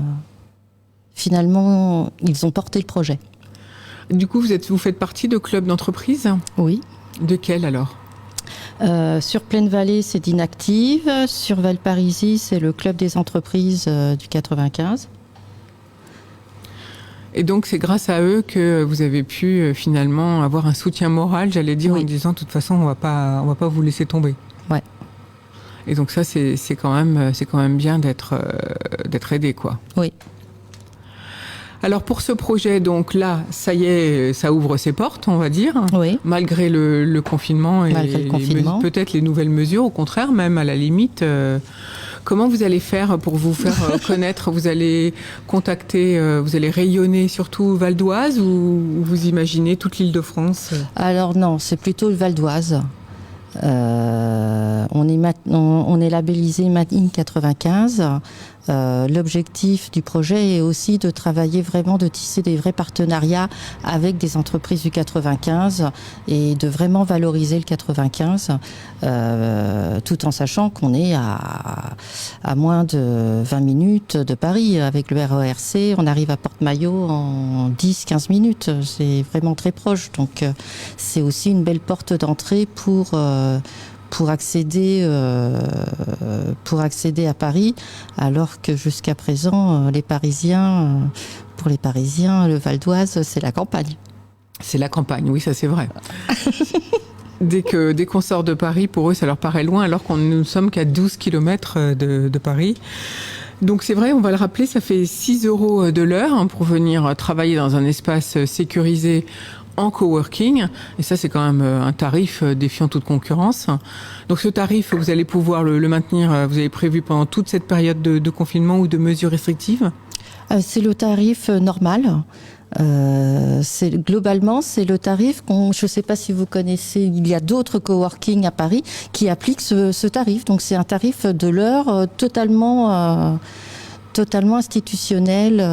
finalement, ils ont porté le projet. Du coup, vous faites partie de clubs d'entreprise ? Oui. De quel alors ? Sur Pleine Vallée, c'est d'Inactive. Sur Valparisis, c'est le club des entreprises du 95. Et donc, c'est grâce à eux que vous avez pu finalement avoir un soutien moral, j'allais dire, en disant, de toute façon, on va pas vous laisser tomber. Ouais. Et donc ça, c'est quand même bien d'être aidé, quoi. Oui. Alors pour ce projet, donc là, ça y est, ça ouvre ses portes, on va dire, malgré le confinement et peut-être les nouvelles mesures, au contraire, même à la limite. Comment vous allez faire pour vous faire connaître ? Vous allez contacter, vous allez rayonner surtout Val d'Oise ou vous imaginez toute l'Île-de-France ? Alors non, c'est plutôt le Val d'Oise. On est labellisé Made in 95. L'objectif du projet est aussi de travailler vraiment, de tisser des vrais partenariats avec des entreprises du 95 et de vraiment valoriser le 95, tout en sachant qu'on est à moins de 20 minutes de Paris. Avec le RERC, on arrive à Porte-Maillot en 10-15 minutes. C'est vraiment très proche. Donc c'est aussi une belle porte d'entrée pour accéder à Paris, alors que jusqu'à présent, pour les Parisiens, le Val d'Oise, c'est la campagne. C'est la campagne, oui, ça c'est vrai. Dès qu'on sort de Paris, pour eux, ça leur paraît loin, alors qu'on ne sommes qu'à 12 km de Paris. Donc c'est vrai, on va le rappeler, ça fait 6 € de l'heure pour venir travailler dans un espace sécurisé en coworking, et ça c'est quand même un tarif défiant toute concurrence. Donc ce tarif, vous allez pouvoir le maintenir, vous avez prévu pendant toute cette période de confinement ou de mesures restrictives ? C'est le tarif normal. Globalement, c'est le tarif je ne sais pas si vous connaissez, il y a d'autres coworking à Paris qui appliquent ce tarif. Donc c'est un tarif de l'heure totalement institutionnel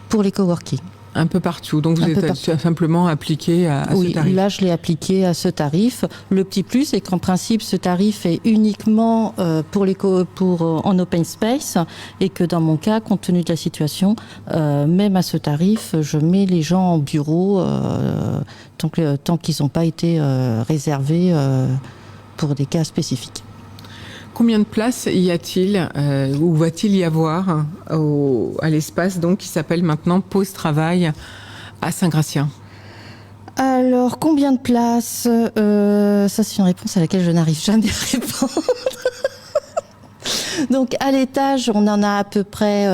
pour les coworking. Un peu partout. Donc, vous êtes simplement appliqué à ce tarif. Oui, là, je l'ai appliqué à ce tarif. Le petit plus, c'est qu'en principe, ce tarif est uniquement en open space et que dans mon cas, compte tenu de la situation, même à ce tarif, je mets les gens en bureau tant qu'ils n'ont pas été réservés pour des cas spécifiques. Combien de places y a-t-il ou va-t-il y avoir à l'espace donc, qui s'appelle maintenant Pause Travail à Saint-Gratien? Alors, combien de places ça, c'est une réponse à laquelle je n'arrive jamais à répondre. Donc, à l'étage, on en a à peu près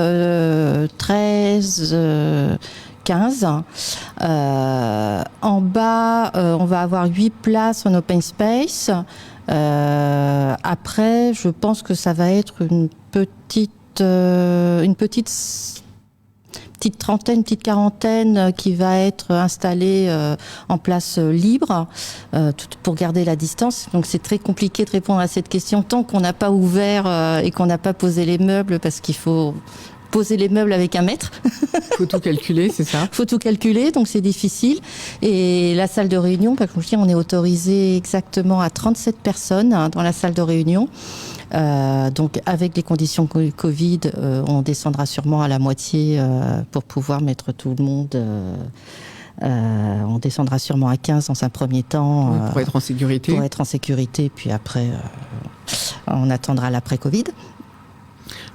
13... 15. En bas, on va avoir 8 places en open space. Après, je pense que ça va être une petite trentaine, petite quarantaine qui va être installée en place libre pour garder la distance. Donc c'est très compliqué de répondre à cette question tant qu'on n'a pas ouvert et qu'on n'a pas posé les meubles parce qu'il faut poser les meubles avec un mètre. Faut tout calculer, c'est ça? Faut tout calculer, donc c'est difficile. Et la salle de réunion, comme je dis, on est autorisé exactement à 37 personnes dans la salle de réunion. Donc avec les conditions Covid, on descendra sûrement à la moitié pour pouvoir mettre tout le monde. On descendra sûrement à 15 dans un premier temps. Pour être en sécurité. Pour être en sécurité, puis après, on attendra l'après-Covid.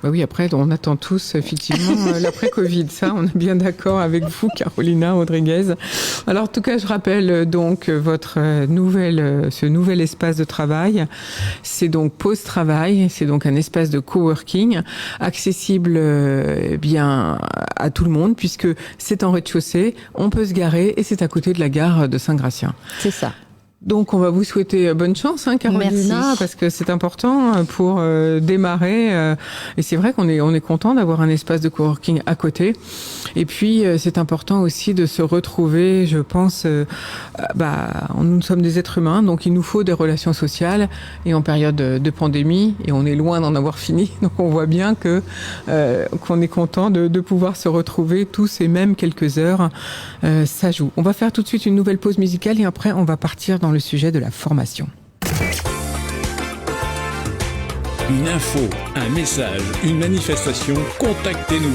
Bah oui, après, on attend tous, effectivement, l'après-Covid. Ça, on est bien d'accord avec vous, Carolina Rodriguez. Alors, en tout cas, je rappelle donc ce nouvel espace de travail. C'est donc Pause Travail. C'est donc un espace de coworking accessible, bien, à tout le monde, puisque c'est en rez-de-chaussée, on peut se garer et c'est à côté de la gare de Saint-Gratien. C'est ça. Donc, on va vous souhaiter bonne chance, Carolina, merci. parce que c'est important pour démarrer. Et c'est vrai qu'on est content d'avoir un espace de coworking à côté. Et puis, c'est important aussi de se retrouver. Je pense, nous sommes des êtres humains, donc il nous faut des relations sociales. Et en période de pandémie, et on est loin d'en avoir fini, donc on voit bien qu'on est content de pouvoir se retrouver tous et même quelques heures. Ça joue. On va faire tout de suite une nouvelle pause musicale et après, on va partir dans le sujet de la formation. Une info, un message, une manifestation, contactez-nous.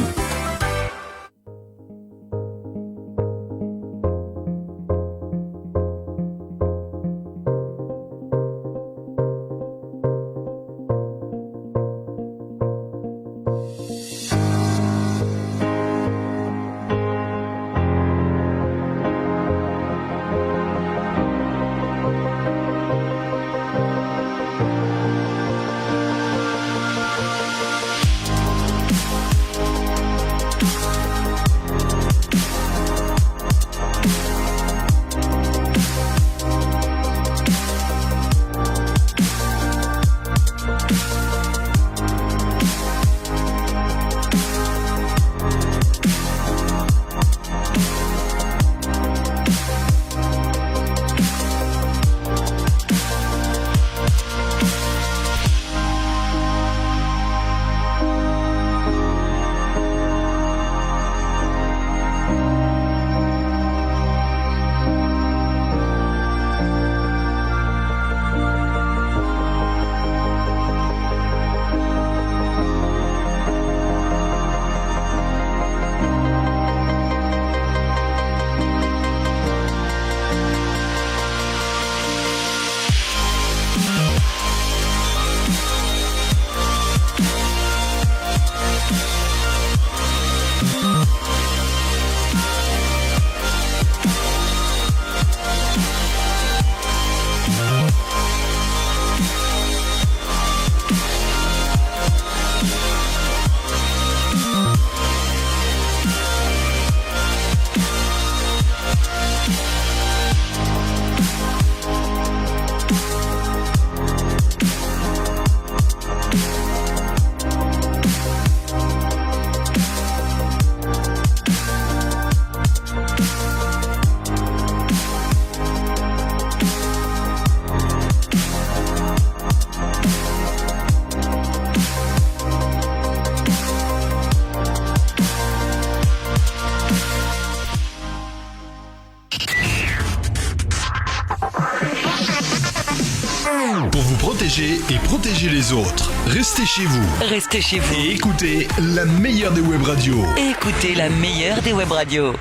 protéger et protéger les autres. Restez chez vous. Restez chez vous. Et écoutez la meilleure des web radios. Écoutez la meilleure des web radios.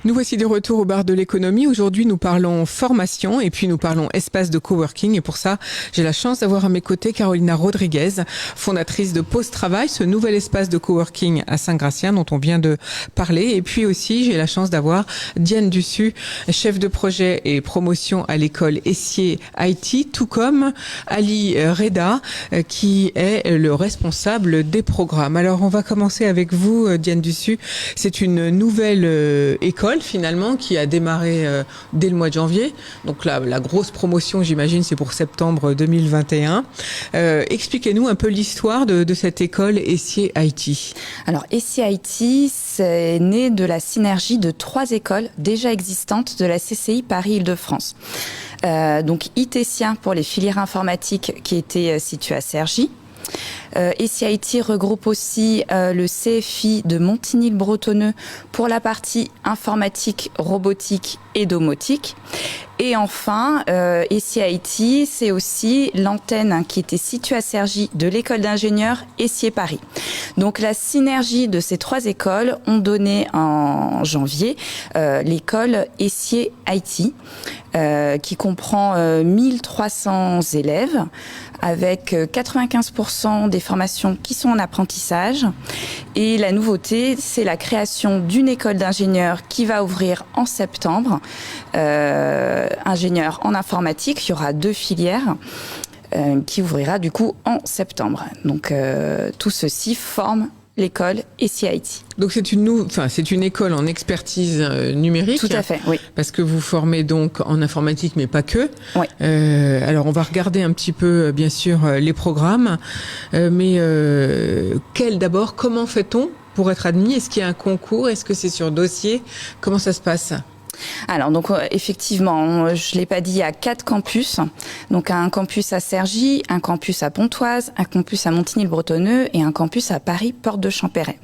Nous voici de retour au bar de l'économie. Aujourd'hui, nous parlons formation et puis nous parlons espace de coworking. Et pour ça, j'ai la chance d'avoir à mes côtés Carolina Rodriguez, fondatrice de Pause Travail, ce nouvel espace de coworking à Saint-Gratien dont on vient de parler. Et puis aussi, j'ai la chance d'avoir Diane Dussu, chef de projet et promotion à l'école Essier IT, tout comme Ali Reda, qui est le responsable des programmes. Alors, on va commencer avec vous, Diane Dussu. C'est une nouvelle école finalement qui a démarré dès le mois de janvier. Donc la grosse promotion, j'imagine, c'est pour septembre 2021. Expliquez-nous un peu l'histoire de cette école Essier IT. Alors Essier IT, c'est né de la synergie de 3 écoles déjà existantes de la CCI Paris-Île-de-France. Donc ITESIA pour les filières informatiques qui étaient situées à Cergy. Essier IT regroupe aussi le CFI de Montigny-le-Bretonneux pour la partie informatique, robotique et domotique. Et enfin, Essier IT, c'est aussi l'antenne qui était située à Cergy de l'école d'ingénieurs Essier Paris. Donc la synergie de ces 3 écoles ont donné en janvier l'école Essier IT, qui comprend 1300 élèves, avec 95% des formations qui sont en apprentissage. Et la nouveauté, c'est la création d'une école d'ingénieurs qui va ouvrir en septembre. Ingénieur en informatique, il y aura 2 filières qui ouvrira du coup en septembre. Donc tout ceci forme l'école Essier IT. Donc c'est une école en expertise numérique. Tout à fait, oui. Parce que vous formez donc en informatique, mais pas que. Oui. Alors on va regarder un petit peu, bien sûr, les programmes. Mais comment fait-on pour être admis? Est-ce qu'il y a un concours? Est-ce que c'est sur dossier? Comment ça se passe? Alors donc effectivement, je l'ai pas dit, il y a 4 campus. Donc un campus à Cergy, un campus à Pontoise, un campus à Montigny-le-Bretonneux et un campus à Paris, porte de Champéret.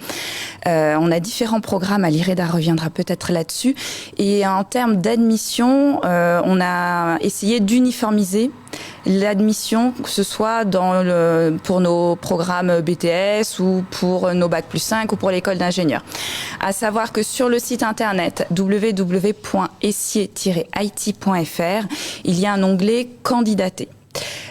On a différents programmes, Ali Reda reviendra peut-être là-dessus. Et en termes d'admission, on a essayé d'uniformiser l'admission, que ce soit pour nos programmes BTS ou pour nos Bac plus 5 ou pour l'école d'ingénieurs. À savoir que sur le site internet www.essier-it.fr, il y a un onglet candidater.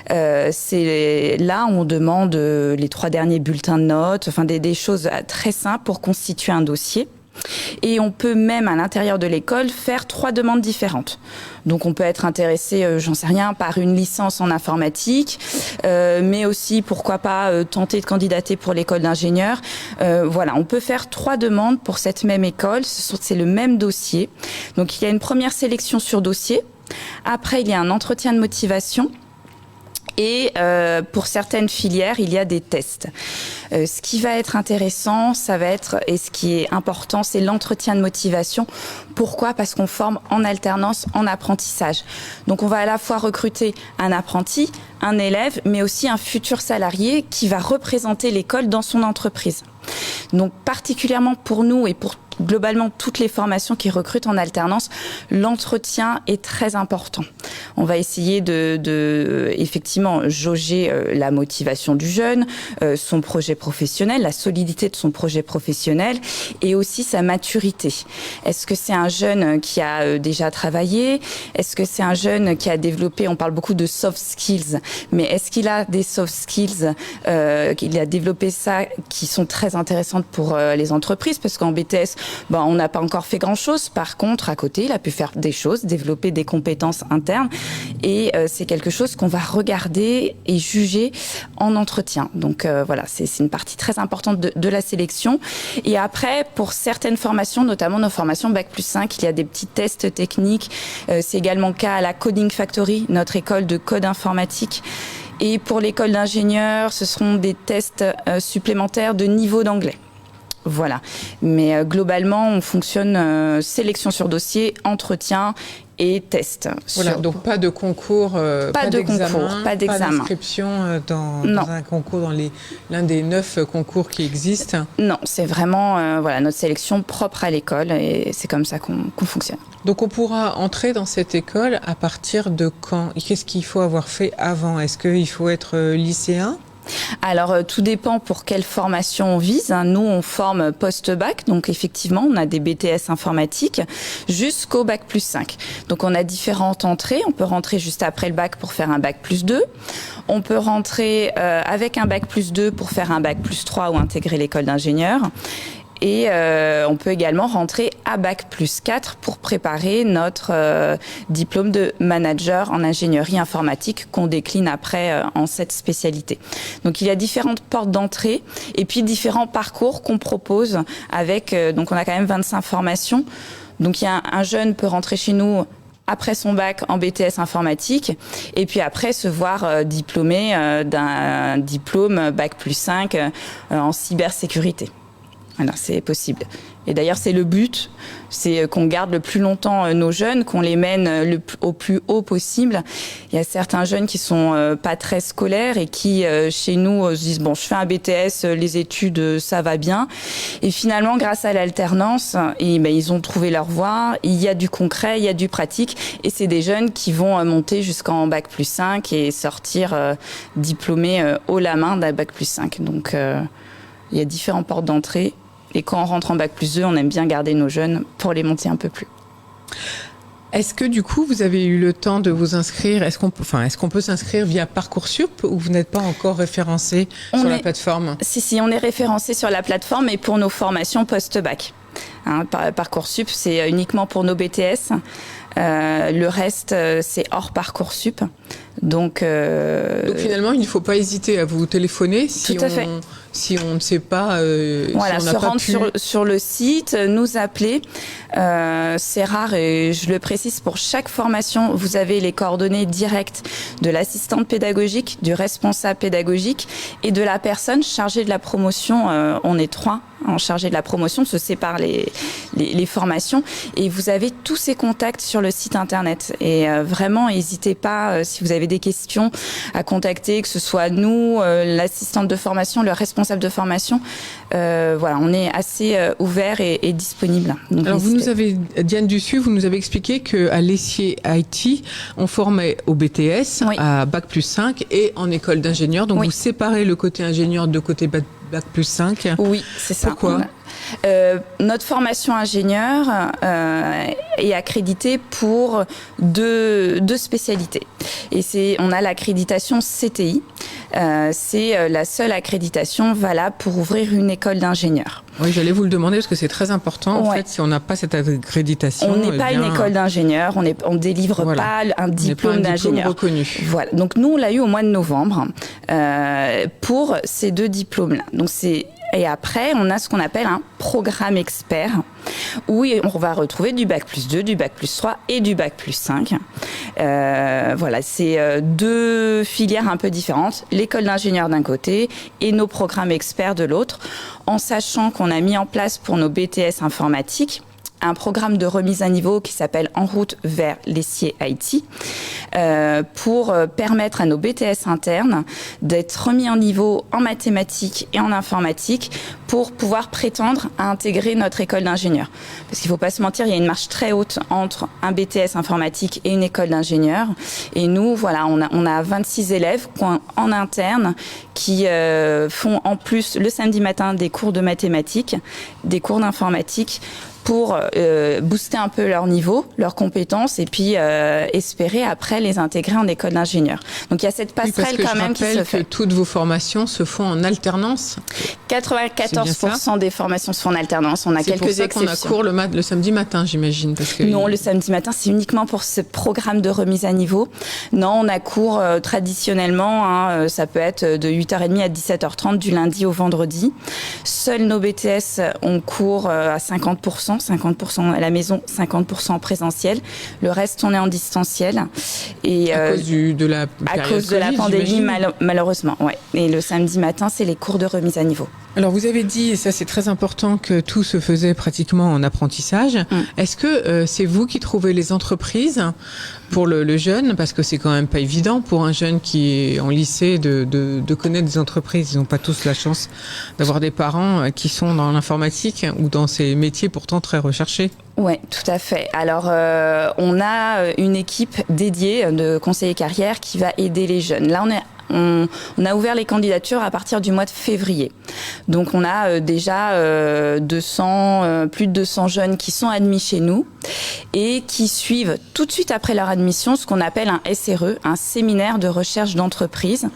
C'est là où on demande les 3 derniers bulletins de notes, enfin des choses très simples pour constituer un dossier. Et on peut même, à l'intérieur de l'école, faire 3 demandes différentes. Donc on peut être intéressé, j'en sais rien, par une licence en informatique, mais aussi, pourquoi pas, tenter de candidater pour l'école d'ingénieurs. Voilà, on peut faire 3 demandes pour cette même école, c'est le même dossier. Donc il y a une première sélection sur dossier, après il y a un entretien de motivation, et pour certaines filières, il y a des tests. Ce qui va être intéressant, ça va être, et ce qui est important, c'est l'entretien de motivation. Pourquoi ? Parce qu'on forme en alternance, en apprentissage. Donc on va à la fois recruter un apprenti, un élève, mais aussi un futur salarié qui va représenter l'école dans son entreprise. Donc particulièrement pour nous et pour globalement toutes les formations qui recrutent en alternance, l'entretien est très important. On va essayer de effectivement jauger la motivation du jeune, son projet professionnel, la solidité de son projet professionnel et aussi sa maturité. Est-ce que c'est un jeune qui a déjà travaillé ? Est-ce que c'est un jeune qui a développé, on parle beaucoup de soft skills, mais est-ce qu'il a des soft skills, qu'il a développé ça, qui sont très intéressantes pour les entreprises ? Parce qu'en BTS, on n'a pas encore fait grand-chose. Par contre, à côté, il a pu faire des choses, développer des compétences internes. Et c'est quelque chose qu'on va regarder et juger en entretien. Donc voilà, c'est une partie très importante de la sélection. Et après, pour certaines formations, notamment nos formations Bac plus 5, il y a des petits tests techniques. C'est également le cas à la Coding Factory, notre école de code informatique. Et pour l'école d'ingénieurs, ce seront des tests supplémentaires de niveau d'anglais. Voilà. Mais globalement, on fonctionne sélection sur dossier, entretien et test. Voilà, donc pas de concours, pas d'examen, pas d'inscription dans un concours, dans l'un des 9 concours qui existent. Non, c'est vraiment notre sélection propre à l'école et c'est comme ça qu'on fonctionne. Donc on pourra entrer dans cette école à partir de quand ? Qu'est-ce qu'il faut avoir fait avant ? Est-ce qu'il faut être lycéen ? Alors, tout dépend pour quelle formation on vise. Nous, on forme post-bac. Donc, effectivement, on a des BTS informatiques jusqu'au bac plus 5. Donc, on a différentes entrées. On peut rentrer juste après le bac pour faire un bac plus 2. On peut rentrer avec un bac plus 2 pour faire un bac plus 3 ou intégrer l'école d'ingénieur. Et on peut également rentrer à bac plus 4 pour préparer notre diplôme de manager en ingénierie informatique qu'on décline après en cette spécialité. Donc il y a différentes portes d'entrée et puis différents parcours qu'on propose avec, donc on a quand même 25 formations. Donc il y a un jeune peut rentrer chez nous après son bac en BTS informatique et puis après se voir diplômé d'un diplôme bac plus 5 en cybersécurité. Alors c'est possible. Et d'ailleurs c'est le but, c'est qu'on garde le plus longtemps nos jeunes, qu'on les mène au plus haut possible. Il y a certains jeunes qui sont pas très scolaires et qui chez nous se disent bon je fais un BTS, les études ça va bien. Et finalement grâce à l'alternance, ils ont trouvé leur voie. Il y a du concret, il y a du pratique et c'est des jeunes qui vont monter jusqu'en bac plus 5 et sortir diplômés haut la main d'un bac plus 5. Donc il y a différentes portes d'entrée. Et quand on rentre en bac plus 2, on aime bien garder nos jeunes pour les monter un peu plus. Est-ce que du coup, vous avez eu le temps de vous inscrire ? Est-ce qu'on peut s'inscrire via Parcoursup ou vous n'êtes pas encore référencé sur la plateforme ? Si, on est référencé sur la plateforme et pour nos formations post-bac. Parcoursup, c'est uniquement pour nos BTS. Le reste, c'est hors Parcoursup. Donc finalement, il ne faut pas hésiter à vous téléphoner si on ne sait pas. Voilà, si on se rendre sur le site, nous appeler. C'est rare et je le précise pour chaque formation, vous avez les coordonnées directes de l'assistante pédagogique, du responsable pédagogique et de la personne chargée de la promotion. On est 3 en chargé de la promotion, se séparent les formations et vous avez tous ces contacts sur le site internet. Et vraiment, n'hésitez pas si vous avez des questions à contacter, que ce soit nous, l'assistante de formation, le responsable de formation. On est assez ouvert et disponible. Donc, alors Diane Dussu, vous nous avez expliqué qu'à l'Essier IT, on formait au BTS, à bac plus 5 et en école d'ingénieur. Donc vous séparez le côté ingénieur de côté bac plus 5. Oui, c'est ça. Pourquoi ? Notre formation ingénieur est accréditée pour deux spécialités. Et on a l'accréditation CTI. C'est la seule accréditation valable pour ouvrir une école d'ingénieur. Oui, j'allais vous le demander parce que c'est très important. En fait, si on n'a pas cette accréditation, on n'est pas une école d'ingénieur. On délivre pas un diplôme d'ingénieur reconnu. Voilà. Donc nous, on l'a eu au mois de novembre pour ces 2 diplômes-là. Donc et après, on a ce qu'on appelle un programme expert où on va retrouver du bac plus 2, du bac plus 3 et du bac plus 5. C'est 2 filières un peu différentes. L'école d'ingénieur d'un côté et nos programmes experts de l'autre, en sachant qu'on a mis en place pour nos BTS informatiques un programme de remise à niveau qui s'appelle En route vers l'Essier IT pour permettre à nos BTS internes d'être remis en niveau en mathématiques et en informatique pour pouvoir prétendre à intégrer notre école d'ingénieur. Parce qu'il ne faut pas se mentir, il y a une marche très haute entre un BTS informatique et une école d'ingénieur. Et nous, on a 26 élèves en interne qui font en plus le samedi matin des cours de mathématiques, des cours d'informatique, pour booster un peu leur niveau, leurs compétences et puis espérer après les intégrer en école d'ingénieur. Donc il y a cette passerelle quand même qui se fait. Je rappelle que toutes vos formations se font en alternance. 94% des formations se font en alternance. On a quelques exceptions. C'est pour ça qu'on a cours le samedi matin, j'imagine. Non, le samedi matin, c'est uniquement pour ce programme de remise à niveau. Non, on a cours traditionnellement, ça peut être de 8h30 à 17h30 du lundi au vendredi. Seuls nos BTS ont cours à 50% à la maison, 50% en présentiel. Le reste, on est en distanciel. Et, à cause de la période à cause de la pandémie, malheureusement. Ouais. Et le samedi matin, c'est les cours de remise à niveau. Alors vous avez dit, et ça c'est très important, que tout se faisait pratiquement en apprentissage. Est-ce que c'est vous qui trouvez les entreprises pour le jeune, parce que c'est quand même pas évident pour un jeune qui est en lycée de connaître des entreprises. Ils n'ont pas tous la chance d'avoir des parents qui sont dans l'informatique ou dans ces métiers pourtant très recherchés. Ouais, tout à fait. Alors, on a une équipe dédiée de conseillers carrière qui va aider les jeunes. Là, on a ouvert les candidatures à partir du mois de février. Donc, on a déjà plus de 200 jeunes qui sont admis chez nous et qui suivent tout de suite après leur admission ce qu'on appelle un SRE, un séminaire de recherche d'entreprise,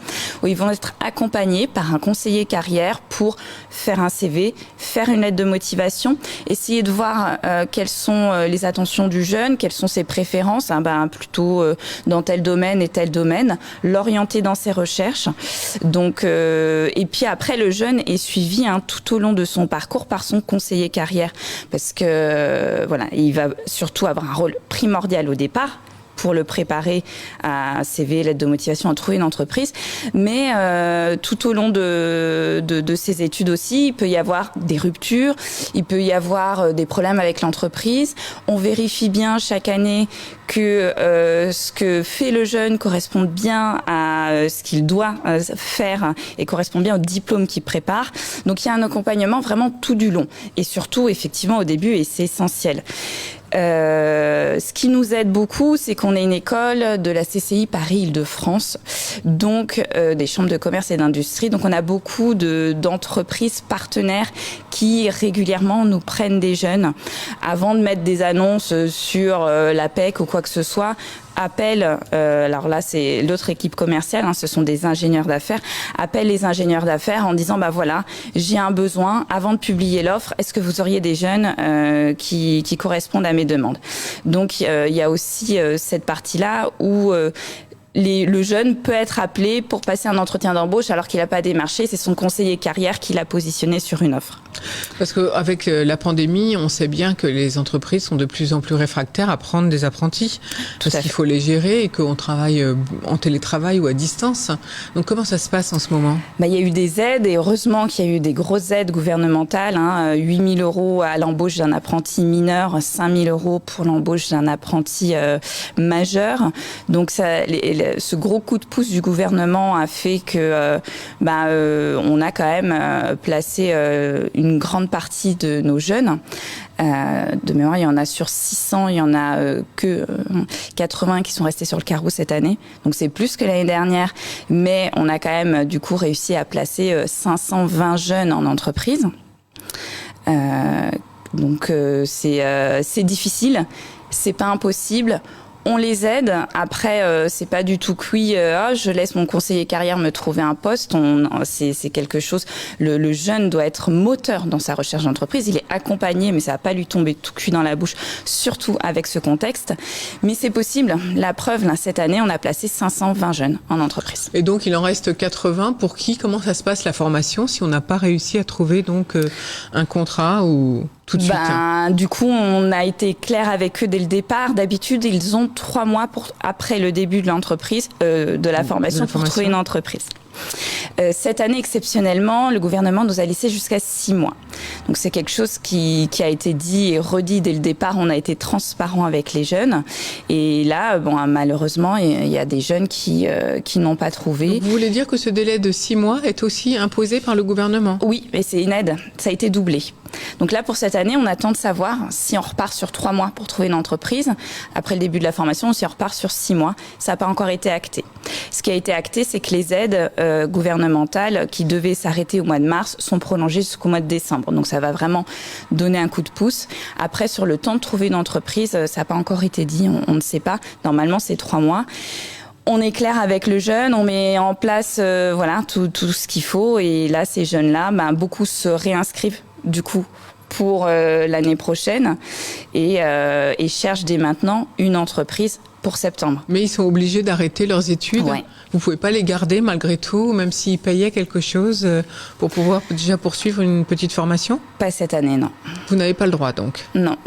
où ils vont être accompagnés par un conseiller carrière pour faire un CV, faire une lettre de motivation, essayer de voir quelles sont les attentions du jeune, quelles sont ses préférences, plutôt dans tel domaine et tel domaine, l'orienter dans ses recherches. Donc, et puis après, le jeune est suivi tout au long de son parcours par son conseiller carrière, parce que voilà, il va surtout avoir un rôle primordial au départ pour le préparer à CV, lettre de motivation, à trouver une entreprise. Mais tout au long de ses études aussi, il peut y avoir des ruptures, il peut y avoir des problèmes avec l'entreprise. On vérifie bien chaque année que ce que fait le jeune correspond bien à ce qu'il doit faire et correspond bien au diplôme qu'il prépare. Donc il y a un accompagnement vraiment tout du long. Et surtout, effectivement, au début, et c'est essentiel. Ce qui nous aide beaucoup, c'est qu'on est une école de la CCI Paris-Île-de-France, donc des chambres de commerce et d'industrie. Donc on a beaucoup d'entreprises partenaires qui régulièrement nous prennent des jeunes avant de mettre des annonces sur la PEC ou quoi que ce soit. Appelle, alors là c'est l'autre équipe commerciale, ce sont des ingénieurs d'affaires, appelle les ingénieurs d'affaires en disant voilà, j'ai un besoin, avant de publier l'offre, est-ce que vous auriez des jeunes qui correspondent à mes demandes. Donc il y a aussi cette partie-là où le jeune peut être appelé pour passer un entretien d'embauche alors qu'il n'a pas démarché. C'est son conseiller carrière qui l'a positionné sur une offre. Parce qu'avec la pandémie, on sait bien que les entreprises sont de plus en plus réfractaires à prendre des apprentis. Parce qu'il faut les gérer et qu'on travaille en télétravail ou à distance. Donc comment ça se passe en ce moment ? Il y a eu des aides et heureusement qu'il y a eu des grosses aides gouvernementales. 8 000 € à l'embauche d'un apprenti mineur, 5 000 € pour l'embauche d'un apprenti majeur. Donc ce gros coup de pouce du gouvernement a fait que on a quand même placé une grande partie de nos jeunes. De mémoire, il y en a sur 600, il y en a que 80 qui sont restés sur le carreau cette année. Donc c'est plus que l'année dernière, mais on a quand même du coup réussi à placer 520 jeunes en entreprise. Donc c'est difficile, c'est pas impossible. On les aide. Après, c'est pas du tout cuit. Je laisse mon conseiller carrière me trouver un poste. C'est quelque chose. Le jeune doit être moteur dans sa recherche d'entreprise. Il est accompagné, mais ça va pas lui tomber tout cuit dans la bouche, surtout avec ce contexte. Mais c'est possible. La preuve, là, cette année, on a placé 520 jeunes en entreprise. Et donc, il en reste 80 pour qui ? Comment ça se passe la formation si on n'a pas réussi à trouver donc un contrat ou tout de suite ? Du coup, on a été clair avec eux dès le départ. D'habitude, ils ont 3 mois après le début de l'entreprise, de la formation pour trouver une entreprise. Cette année, exceptionnellement, le gouvernement nous a laissé jusqu'à 6 mois. Donc c'est quelque chose qui a été dit et redit dès le départ. On a été transparent avec les jeunes. Et là, malheureusement, il y a des jeunes qui n'ont pas trouvé. Donc vous voulez dire que ce délai de 6 mois est aussi imposé par le gouvernement ? Oui, mais c'est une aide. Ça a été doublé. Donc là, pour cette année, on attend de savoir si on repart sur 3 mois pour trouver une entreprise après le début de la formation ou si on repart sur 6 mois. Ça n'a pas encore été acté. Ce qui a été acté, c'est que les aides gouvernementales qui devaient s'arrêter au mois de mars sont prolongées jusqu'au mois de décembre. Donc ça va vraiment donner un coup de pouce. Après, sur le temps de trouver une entreprise, ça n'a pas encore été dit, on ne sait pas. Normalement, c'est 3 mois. On est clair avec le jeune, on met en place tout ce qu'il faut. Et là, ces jeunes-là, beaucoup se réinscrivent du coup pour l'année prochaine et cherchent dès maintenant une entreprise pour septembre. Mais ils sont obligés d'arrêter leurs études. Ouais. Vous pouvez pas les garder malgré tout, même s'ils payaient quelque chose pour pouvoir déjà poursuivre une petite formation ? Pas cette année, non. Vous n'avez pas le droit donc ? Non.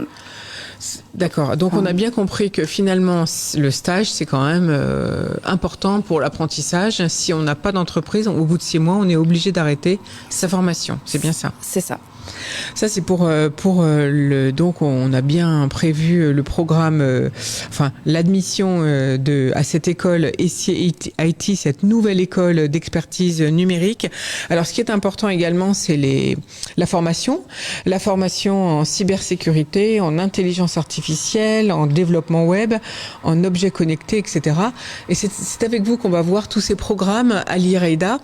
D'accord. Donc on a bien compris que finalement le stage c'est quand même important pour l'apprentissage. Si on n'a pas d'entreprise, au bout de 6 mois, on est obligé d'arrêter sa formation. C'est bien ça. C'est ça. Ça c'est pour le donc on a bien prévu le programme l'admission à cette école Essier IT, cette nouvelle école d'expertise numérique. Alors ce qui est important également c'est la formation en cybersécurité, en intelligence artificielle, en développement web, en objets connectés, etc. Et c'est avec vous qu'on va voir tous ces programmes à l'IREIDA.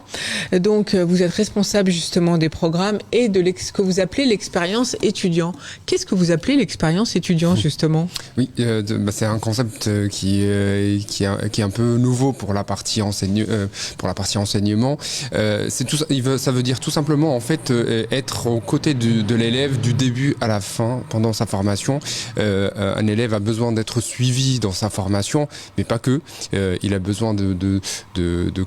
Donc vous êtes responsable justement des programmes et de ce que vous appelez l'expérience étudiant. Qu'est-ce que vous appelez l'expérience étudiant justement ? Oui, c'est un concept qui est un peu nouveau pour la partie enseignement. Ça veut dire tout simplement en fait être aux côtés de l'élève du début à la fin pendant sa formation. Un élève a besoin d'être suivi dans sa formation, mais pas que. Il a besoin de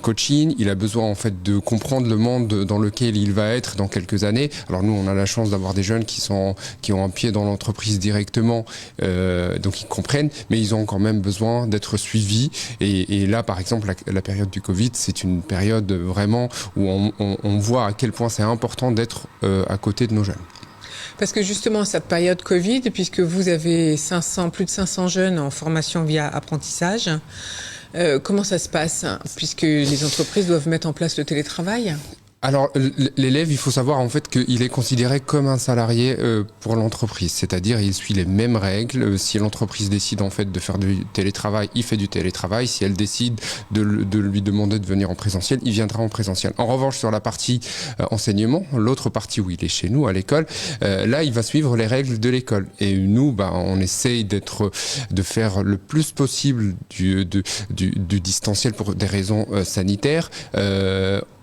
coaching. Il a besoin en fait de comprendre le monde dans lequel il va être dans quelques années. Alors nous, on a la chance d'avoir des jeunes qui ont un pied dans l'entreprise directement, donc ils comprennent, mais ils ont quand même besoin d'être suivis. Et là, par exemple, la période du Covid, c'est une période vraiment où on voit à quel point c'est important d'être à côté de nos jeunes. Parce que justement, cette période Covid, puisque vous avez plus de 500 jeunes en formation via apprentissage, comment ça se passe, puisque les entreprises doivent mettre en place le télétravail ? Alors, l'élève, il faut savoir en fait qu'il est considéré comme un salarié pour l'entreprise, c'est-à-dire il suit les mêmes règles. Si l'entreprise décide en fait de faire du télétravail, il fait du télétravail. Si elle décide de lui demander de venir en présentiel, il viendra en présentiel. En revanche, sur la partie enseignement, l'autre partie où il est chez nous à l'école, là, il va suivre les règles de l'école. Et nous, on essaye de faire le plus possible du distanciel pour des raisons sanitaires.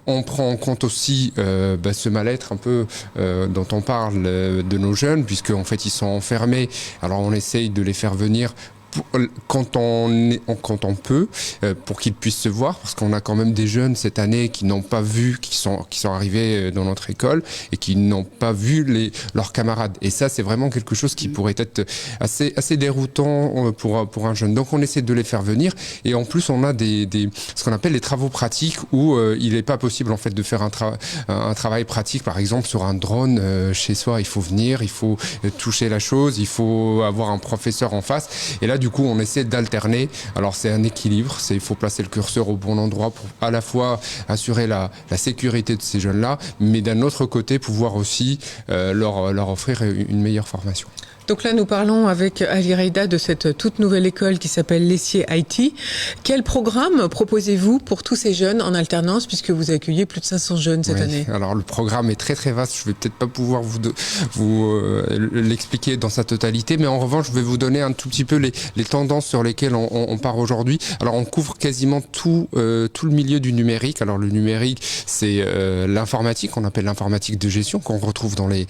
On prend en compte aussi ce mal-être un peu dont on parle de nos jeunes, puisque en fait ils sont enfermés. Alors on essaye de les faire venir quand on peut, pour qu'ils puissent se voir, parce qu'on a quand même des jeunes cette année qui n'ont pas vu, qui sont arrivés dans notre école et qui n'ont pas vu leurs camarades. Et ça, c'est vraiment quelque chose qui pourrait être assez déroutant pour un jeune. Donc on essaie de les faire venir, et en plus on a ce qu'on appelle les travaux pratiques où il n'est pas possible en fait de faire un travail pratique, par exemple sur un drone chez soi. Il faut venir, il faut toucher la chose, il faut avoir un professeur en face. Et là, du coup, on essaie d'alterner. Alors, c'est un équilibre. Il faut placer le curseur au bon endroit pour à la fois assurer la sécurité de ces jeunes-là, mais d'un autre côté, pouvoir aussi leur offrir une meilleure formation. Donc là, nous parlons avec l'IREIDA de cette toute nouvelle école qui s'appelle l'Essier IT. Quel programme proposez-vous pour tous ces jeunes en alternance, puisque vous accueillez plus de 500 jeunes cette année ? Alors, le programme est très très vaste. Je vais peut-être pas pouvoir vous l'expliquer dans sa totalité, mais en revanche, je vais vous donner un tout petit peu les tendances sur lesquelles on part aujourd'hui. Alors, on couvre quasiment tout le milieu du numérique. Alors, le numérique, c'est l'informatique, qu'on appelle l'informatique de gestion, qu'on retrouve dans les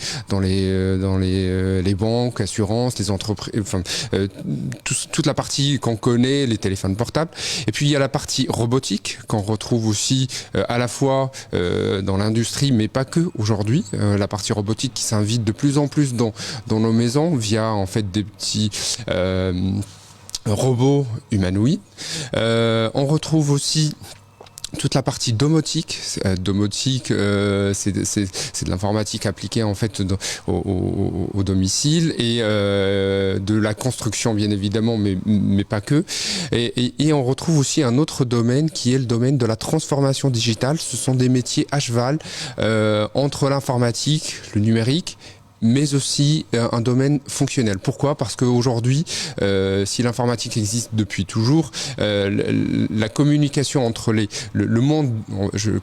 banques, assurances, les entreprises, toute la partie qu'on connaît, les téléphones portables. Et puis il y a la partie robotique qu'on retrouve aussi à la fois dans l'industrie, mais pas que aujourd'hui. La partie robotique qui s'invite de plus en plus dans nos maisons via en fait des petits robots humanoïdes. On retrouve aussi toute la partie domotique. Domotique, c'est de l'informatique appliquée en fait au domicile, et de la construction bien évidemment, mais pas que. Et on retrouve aussi un autre domaine qui est le domaine de la transformation digitale. Ce sont des métiers à cheval entre l'informatique, le numérique, mais aussi un domaine fonctionnel. Pourquoi ? Parce qu'aujourd'hui, si l'informatique existe depuis toujours, la communication entre le monde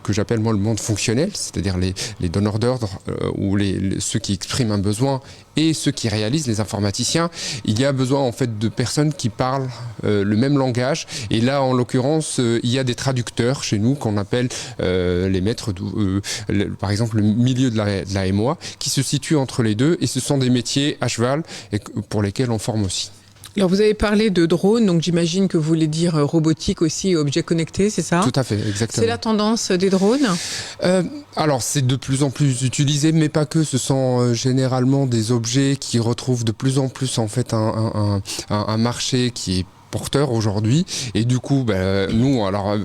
que j'appelle moi le monde fonctionnel, c'est-à-dire les donneurs d'ordre ou ceux qui expriment un besoin, et ceux qui réalisent, les informaticiens, il y a besoin en fait de personnes qui parlent le même langage. Et là, en l'occurrence, il y a des traducteurs chez nous qu'on appelle les maîtres, par exemple le milieu de la MOA, qui se situe entre les deux, et ce sont des métiers à cheval et pour lesquels on forme aussi. Alors vous avez parlé de drones, donc j'imagine que vous voulez dire robotique aussi, objets connectés, c'est ça ? Tout à fait, exactement. C'est la tendance des drones ? Alors c'est de plus en plus utilisé, mais pas que. Ce sont généralement des objets qui retrouvent de plus en plus en fait un marché qui est porteur aujourd'hui, et du coup nous, alors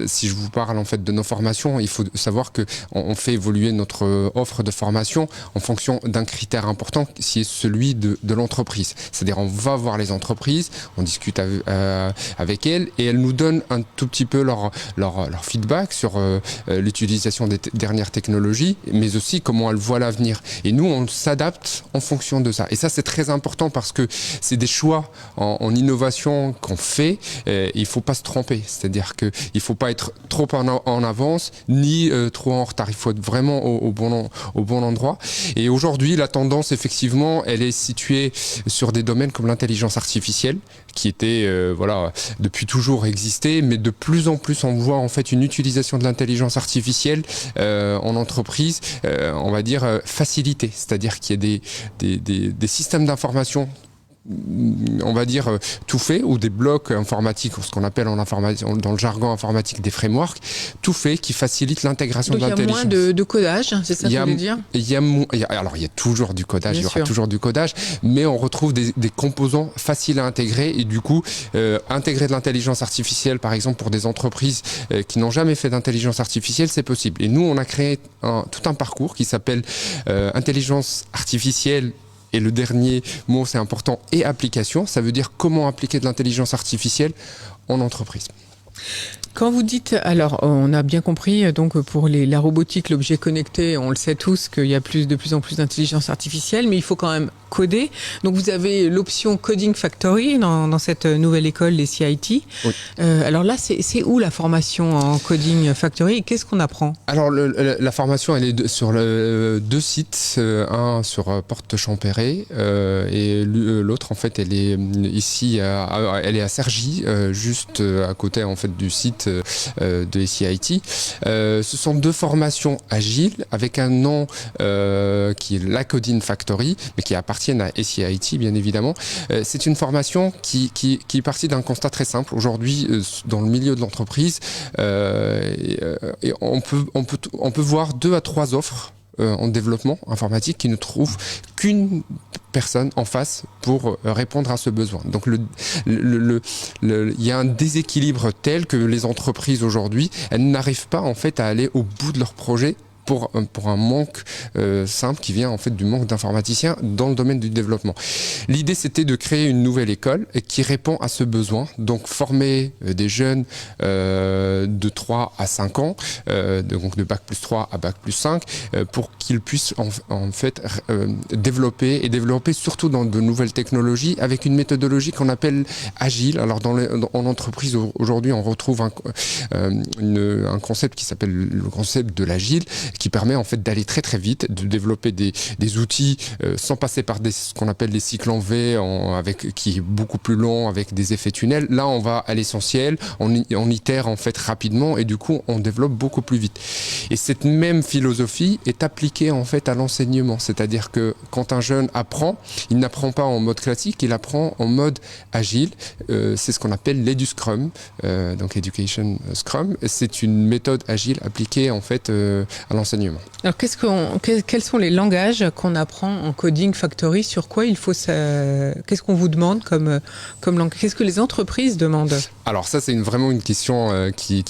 si je vous parle en fait de nos formations, il faut savoir que on fait évoluer notre offre de formation en fonction d'un critère important qui est celui de l'entreprise. C'est-à-dire on va voir les entreprises, on discute avec elles, et elles nous donnent un tout petit peu leur feedback sur l'utilisation des dernières technologies, mais aussi comment elles voient l'avenir, et nous on s'adapte en fonction de ça. Et ça c'est très important parce que c'est des choix en innovation qu'on fait, il faut pas se tromper. C'est-à-dire que il faut pas être trop en avance ni trop en retard. Il faut être vraiment au bon endroit. Et aujourd'hui, la tendance, effectivement, elle est située sur des domaines comme l'intelligence artificielle, qui était depuis toujours existé, mais de plus en plus on voit en fait une utilisation de l'intelligence artificielle en entreprise, on va dire facilitée. C'est-à-dire qu'il y a des systèmes d'information, on va dire tout fait, ou des blocs informatiques, ce qu'on appelle en information, dans le jargon informatique, des frameworks, tout fait qui facilitent l'intégration de l'intelligence. Donc il y a moins de codage, c'est ça que vous voulez dire ? Alors il y a toujours du codage, Bien il y aura sûr. toujours du codage, mais on retrouve des composants faciles à intégrer, et du coup intégrer de l'intelligence artificielle par exemple pour des entreprises qui n'ont jamais fait d'intelligence artificielle, c'est possible. Et nous on a créé tout un parcours qui s'appelle intelligence artificielle. Et le dernier mot, c'est important, et application. Ça veut dire comment appliquer de l'intelligence artificielle en entreprise. Quand vous dites, alors on a bien compris, donc pour la robotique, l'objet connecté, on le sait tous qu'il y a de plus en plus d'intelligence artificielle, mais il faut quand même coder. Donc vous avez l'option Coding Factory dans cette nouvelle école, les CIT. Oui. Alors là, c'est où la formation en Coding Factory et qu'est-ce qu'on apprend ? Alors la formation, elle est sur deux sites, un sur Porte Champéret et l'autre en fait, elle est ici, elle est à Cergy, juste à côté en fait du site de SCIT. Ce sont deux formations agiles avec un nom qui est la Coding Factory, mais qui appartiennent à SCIT bien évidemment. C'est une formation qui est partie d'un constat très simple. Aujourd'hui, dans le milieu de l'entreprise, on peut voir 2 à 3 offres en développement informatique qui ne trouvent qu'une personne en face pour répondre à ce besoin. Donc il y a un déséquilibre tel que les entreprises aujourd'hui, elles n'arrivent pas en fait à aller au bout de leur projet pour un manque simple qui vient en fait du manque d'informaticiens dans le domaine du développement. L'idée c'était de créer une nouvelle école qui répond à ce besoin, donc former des jeunes de 3 à 5 ans, donc de bac plus 3 à bac plus 5, pour qu'ils puissent en fait développer surtout dans de nouvelles technologies avec une méthodologie qu'on appelle agile. Alors en entreprise aujourd'hui on retrouve un concept qui s'appelle le concept de l'agile, qui permet en fait d'aller très très vite, de développer des outils sans passer par ce qu'on appelle les cycles en V, qui est beaucoup plus long, avec des effets tunnels. Là, on va à l'essentiel, on itère en fait rapidement, et du coup, on développe beaucoup plus vite. Et cette même philosophie est appliquée en fait à l'enseignement, c'est-à-dire que quand un jeune apprend, il n'apprend pas en mode classique, il apprend en mode agile. C'est ce qu'on appelle l'EduScrum, donc Education Scrum. C'est une méthode agile appliquée en fait à l'enseignement. Alors quels sont les langages qu'on apprend en Coding Factory ? Sur quoi il faut qu'est-ce qu'on vous demande comme langue ? Qu'est-ce que les entreprises demandent ? Alors ça, c'est vraiment une question qui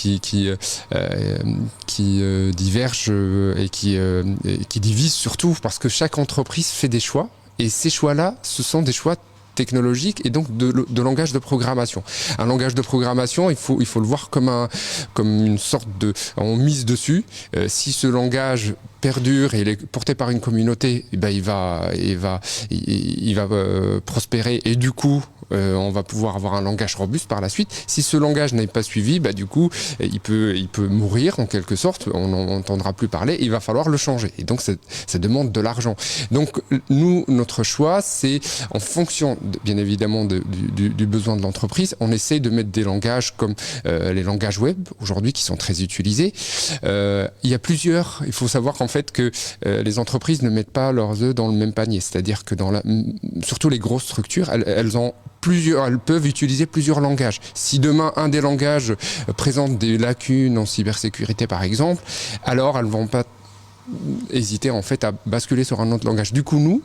diverge et qui divise surtout parce que chaque entreprise fait des choix, et ces choix-là, ce sont des choix technologique et donc de langage de programmation. Un langage de programmation, il faut le voir comme une sorte de... On mise dessus. Si ce langage perdure et il est porté par une communauté, eh ben il va prospérer, et du coup on va pouvoir avoir un langage robuste par la suite. Si ce langage n'est pas suivi, bah du coup il peut mourir en quelque sorte, on n'entendra plus parler, il va falloir le changer, et donc ça demande de l'argent. Donc notre choix, c'est en fonction bien évidemment du besoin de l'entreprise, on essaye de mettre des langages comme les langages web aujourd'hui qui sont très utilisés. Il faut savoir qu'en fait que les entreprises ne mettent pas leurs œufs dans le même panier, c'est-à-dire que surtout les grosses structures, elles ont elles peuvent utiliser plusieurs langages. Si demain un des langages présente des lacunes en cybersécurité par exemple, alors elles vont pas hésiter en fait à basculer sur un autre langage. Du coup, nous,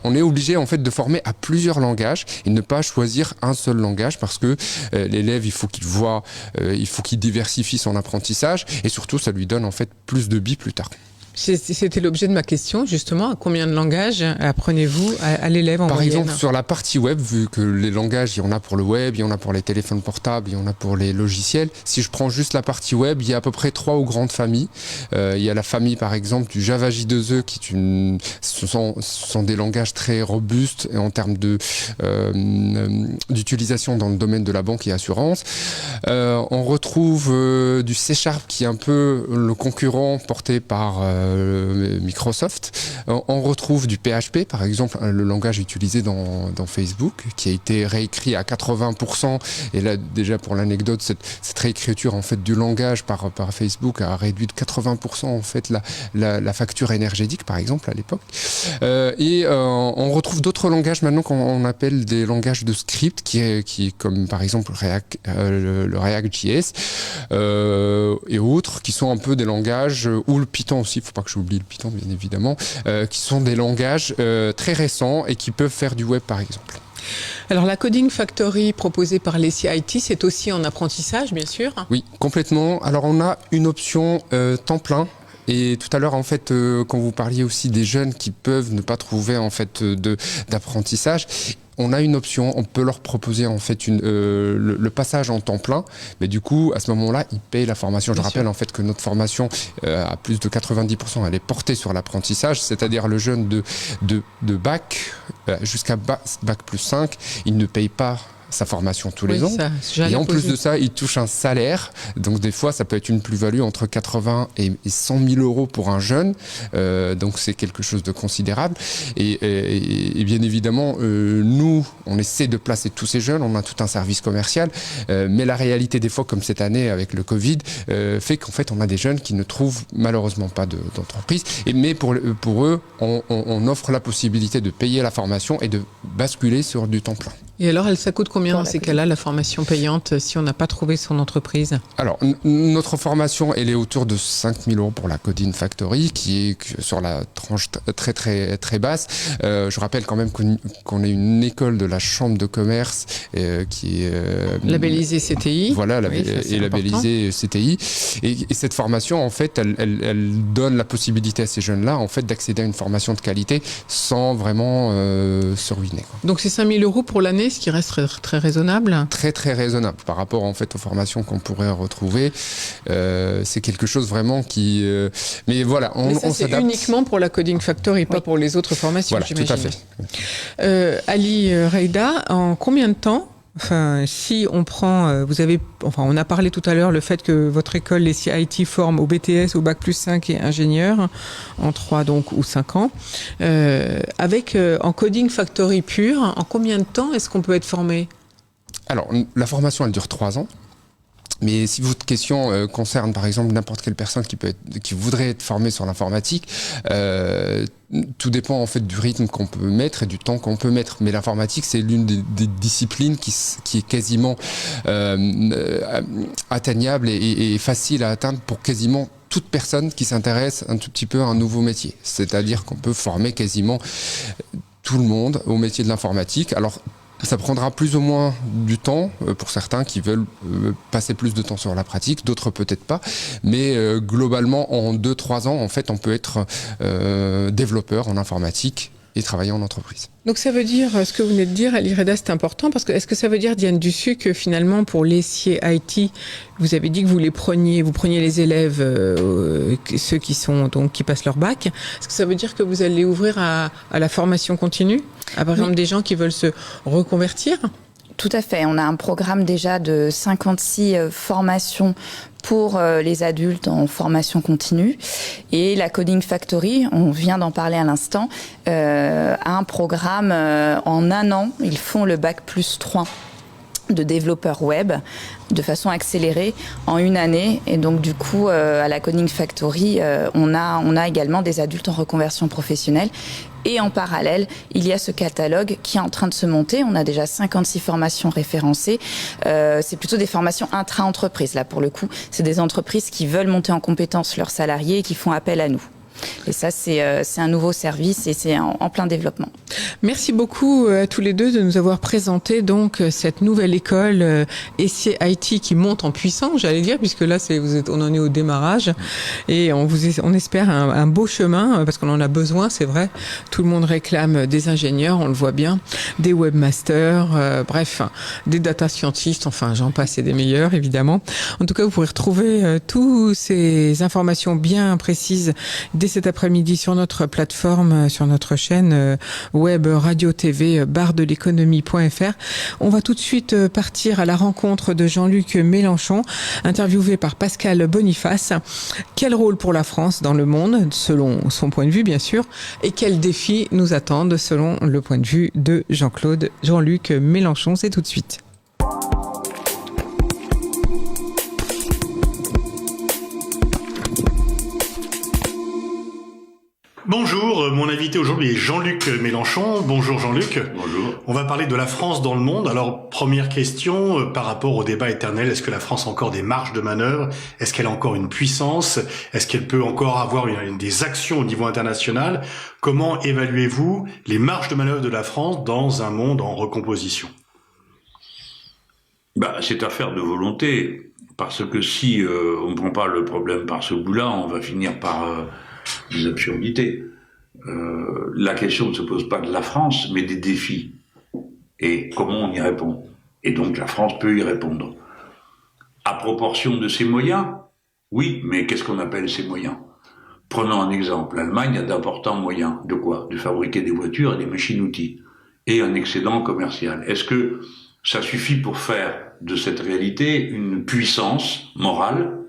on est obligé en fait de former à plusieurs langages et ne pas choisir un seul langage parce que l'élève, il faut qu'il diversifie son apprentissage et surtout, ça lui donne en fait plus de billes plus tard. C'était l'objet de ma question, justement. À combien de langages apprenez-vous à l'élève en moyenne ? Par exemple, sur la partie web, vu que les langages, il y en a pour le web, il y en a pour les téléphones portables, il y en a pour les logiciels. Si je prends juste la partie web, il y a à peu près 3 grandes familles. Il y a la famille, par exemple, du Java J2E, ce sont des langages très robustes en termes d'utilisation dans le domaine de la banque et assurance. On retrouve du C# qui est un peu le concurrent porté par Microsoft. On retrouve du PHP, par exemple, le langage utilisé dans Facebook, qui a été réécrit à 80%. Et là, déjà pour l'anecdote, cette réécriture en fait du langage par Facebook a réduit de 80% en fait la facture énergétique, par exemple, à l'époque. On retrouve d'autres langages maintenant qu'on appelle des langages de script, qui comme par exemple le React.js et autres, qui sont un peu des langages, ou le Python aussi, il ne faut pas que j'oublie le Python bien évidemment, qui sont des langages très récents et qui peuvent faire du web par exemple. Alors la Coding Factory proposée par les CIT, c'est aussi en apprentissage bien sûr ? Oui, complètement. Alors on a une option temps plein. Et tout à l'heure, en fait, quand vous parliez aussi des jeunes qui peuvent ne pas trouver en fait d'apprentissage, on a une option, on peut leur proposer en fait le passage en temps plein, mais du coup à ce moment-là ils payent la formation. Je rappelle en fait que notre formation à plus de 90% elle est portée sur l'apprentissage, c'est-à-dire le jeune de bac jusqu'à bac plus 5, il ne paye pas sa formation tous les ans. Et en plus de ça, il touche un salaire. Donc des fois, ça peut être une plus-value entre 80 et 100 000 euros pour un jeune. Donc c'est quelque chose de considérable. Et bien évidemment, nous, on essaie de placer tous ces jeunes. On a tout un service commercial. Mais la réalité des fois, comme cette année avec le Covid, fait qu'en fait, on a des jeunes qui ne trouvent malheureusement pas d'entreprise. Mais pour eux, on offre la possibilité de payer la formation et de basculer sur du temps plein. Et alors, ça coûte combien dans ces cas-là, la formation payante, si on n'a pas trouvé son entreprise ? Alors, notre formation, elle est autour de 5 000 euros pour la Coding Factory, qui est sur la tranche très, très, très basse. Je rappelle quand même qu'on est une école de la Chambre de commerce qui est... labellisée CTI. Voilà, et labellisée CTI. Et cette formation, en fait, elle donne la possibilité à ces jeunes-là, en fait, d'accéder à une formation de qualité sans vraiment se ruiner, quoi. Donc, c'est 5 000 euros pour l'année, ce qui reste très, très raisonnable. Très très raisonnable par rapport en fait aux formations qu'on pourrait retrouver. C'est quelque chose vraiment qui. Mais voilà, on s'adapte. C'est uniquement pour la Coding Factory, pas pour les autres formations. Voilà, j'imagine. tout à fait. Ali Reida, en combien de temps? Enfin, si on prend, on a parlé tout à l'heure le fait que votre école, les CIT, forme au BTS, au bac plus 5 et ingénieur en 3 donc ou 5 ans. En Coding Factory pure, en combien de temps est-ce qu'on peut être formé ? Alors, la formation, elle dure 3 ans. Mais si votre question concerne par exemple n'importe quelle personne qui voudrait être formée sur l'informatique, tout dépend en fait du rythme qu'on peut mettre et du temps qu'on peut mettre. Mais l'informatique, c'est l'une des disciplines qui est quasiment atteignable et facile à atteindre pour quasiment toute personne qui s'intéresse un tout petit peu à un nouveau métier. C'est-à-dire qu'on peut former quasiment tout le monde au métier de l'informatique. Alors, ça prendra plus ou moins du temps pour certains qui veulent passer plus de temps sur la pratique, d'autres peut-être pas. Mais globalement, en 2-3 ans, en fait, on peut être développeur en informatique et travailler en entreprise. Donc ça veut dire, ce que vous venez de dire, Ali Reida, c'est important, parce que est-ce que ça veut dire, Diane Dussu, que finalement pour les CIT, vous avez dit que vous preniez les élèves, ceux qui passent leur bac, est-ce que ça veut dire que vous allez ouvrir à la formation continue, par exemple des gens qui veulent se reconvertir ? Tout à fait. On a un programme déjà de 56 formations pour les adultes en formation continue. Et la Coding Factory, on vient d'en parler à l'instant, a un programme en 1 an. Ils font le bac plus 3. de développeurs web de façon accélérée en une année. Et donc, du coup, à la Coding Factory, on a également des adultes en reconversion professionnelle. Et en parallèle, il y a ce catalogue qui est en train de se monter. On a déjà 56 formations référencées. C'est plutôt des formations intra-entreprises. Là, pour le coup, c'est des entreprises qui veulent monter en compétence leurs salariés et qui font appel à nous. Et ça, c'est un nouveau service et c'est en plein développement. Merci beaucoup à tous les deux de nous avoir présenté donc cette nouvelle école Essier IT qui monte en puissance, j'allais dire, puisque là on en est au démarrage et on espère un beau chemin parce qu'on en a besoin, c'est vrai. Tout le monde réclame des ingénieurs, on le voit bien, des webmasters, bref, des data scientists, enfin j'en passe et des meilleurs évidemment. En tout cas, vous pourrez retrouver toutes ces informations bien précises dès cet après-midi sur notre plateforme, sur notre chaîne web radio TV barredeléconomie.fr. On va tout de suite partir à la rencontre de Jean-Luc Mélenchon, interviewé par Pascal Boniface. Quel rôle pour la France dans le monde, selon son point de vue bien sûr, et quels défis nous attendent selon le point de vue de Jean-Luc Mélenchon. C'est tout de suite. Bonjour, mon invité aujourd'hui est Jean-Luc Mélenchon. Bonjour Jean-Luc. Bonjour. On va parler de la France dans le monde. Alors, première question, par rapport au débat éternel, est-ce que la France a encore des marges de manœuvre? Est-ce qu'elle a encore une puissance? Est-ce qu'elle peut encore avoir des actions au niveau international? Comment évaluez-vous les marges de manœuvre de la France dans un monde en recomposition? C'est affaire de volonté, parce que si on ne prend pas le problème par ce bout-là, on va finir par des absurdités. La question ne se pose pas de la France, mais des défis. Et comment on y répond. Et donc la France peut y répondre. À proportion de ses moyens, oui, mais qu'est-ce qu'on appelle ces moyens? Prenons un exemple. L'Allemagne a d'importants moyens. De quoi? De fabriquer des voitures et des machines-outils. Et un excédent commercial. Est-ce que ça suffit pour faire de cette réalité une puissance morale,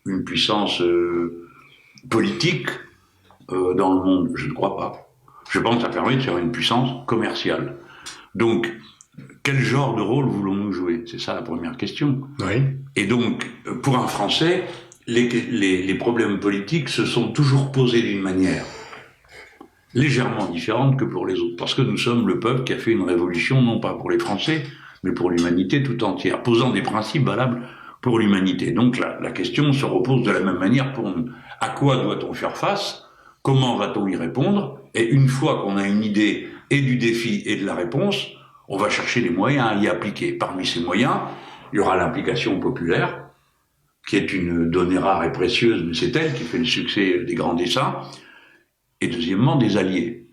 une puissance politique dans le monde? Je ne crois pas. Je pense que ça permet de faire une puissance commerciale. Donc, quel genre de rôle voulons-nous jouer? C'est ça la première question. Oui. Et donc, pour un Français, les problèmes politiques se sont toujours posés d'une manière légèrement différente que pour les autres. Parce que nous sommes le peuple qui a fait une révolution, non pas pour les Français, mais pour l'humanité tout entière, posant des principes valables pour l'humanité. Donc la question se repose de la même manière pour nous. À quoi doit-on faire face? Comment va-t-on y répondre? Et une fois qu'on a une idée et du défi et de la réponse, on va chercher les moyens à y appliquer. Parmi ces moyens, il y aura l'implication populaire, qui est une donnée rare et précieuse, mais c'est elle qui fait le succès des grands desseins. Et deuxièmement, des alliés.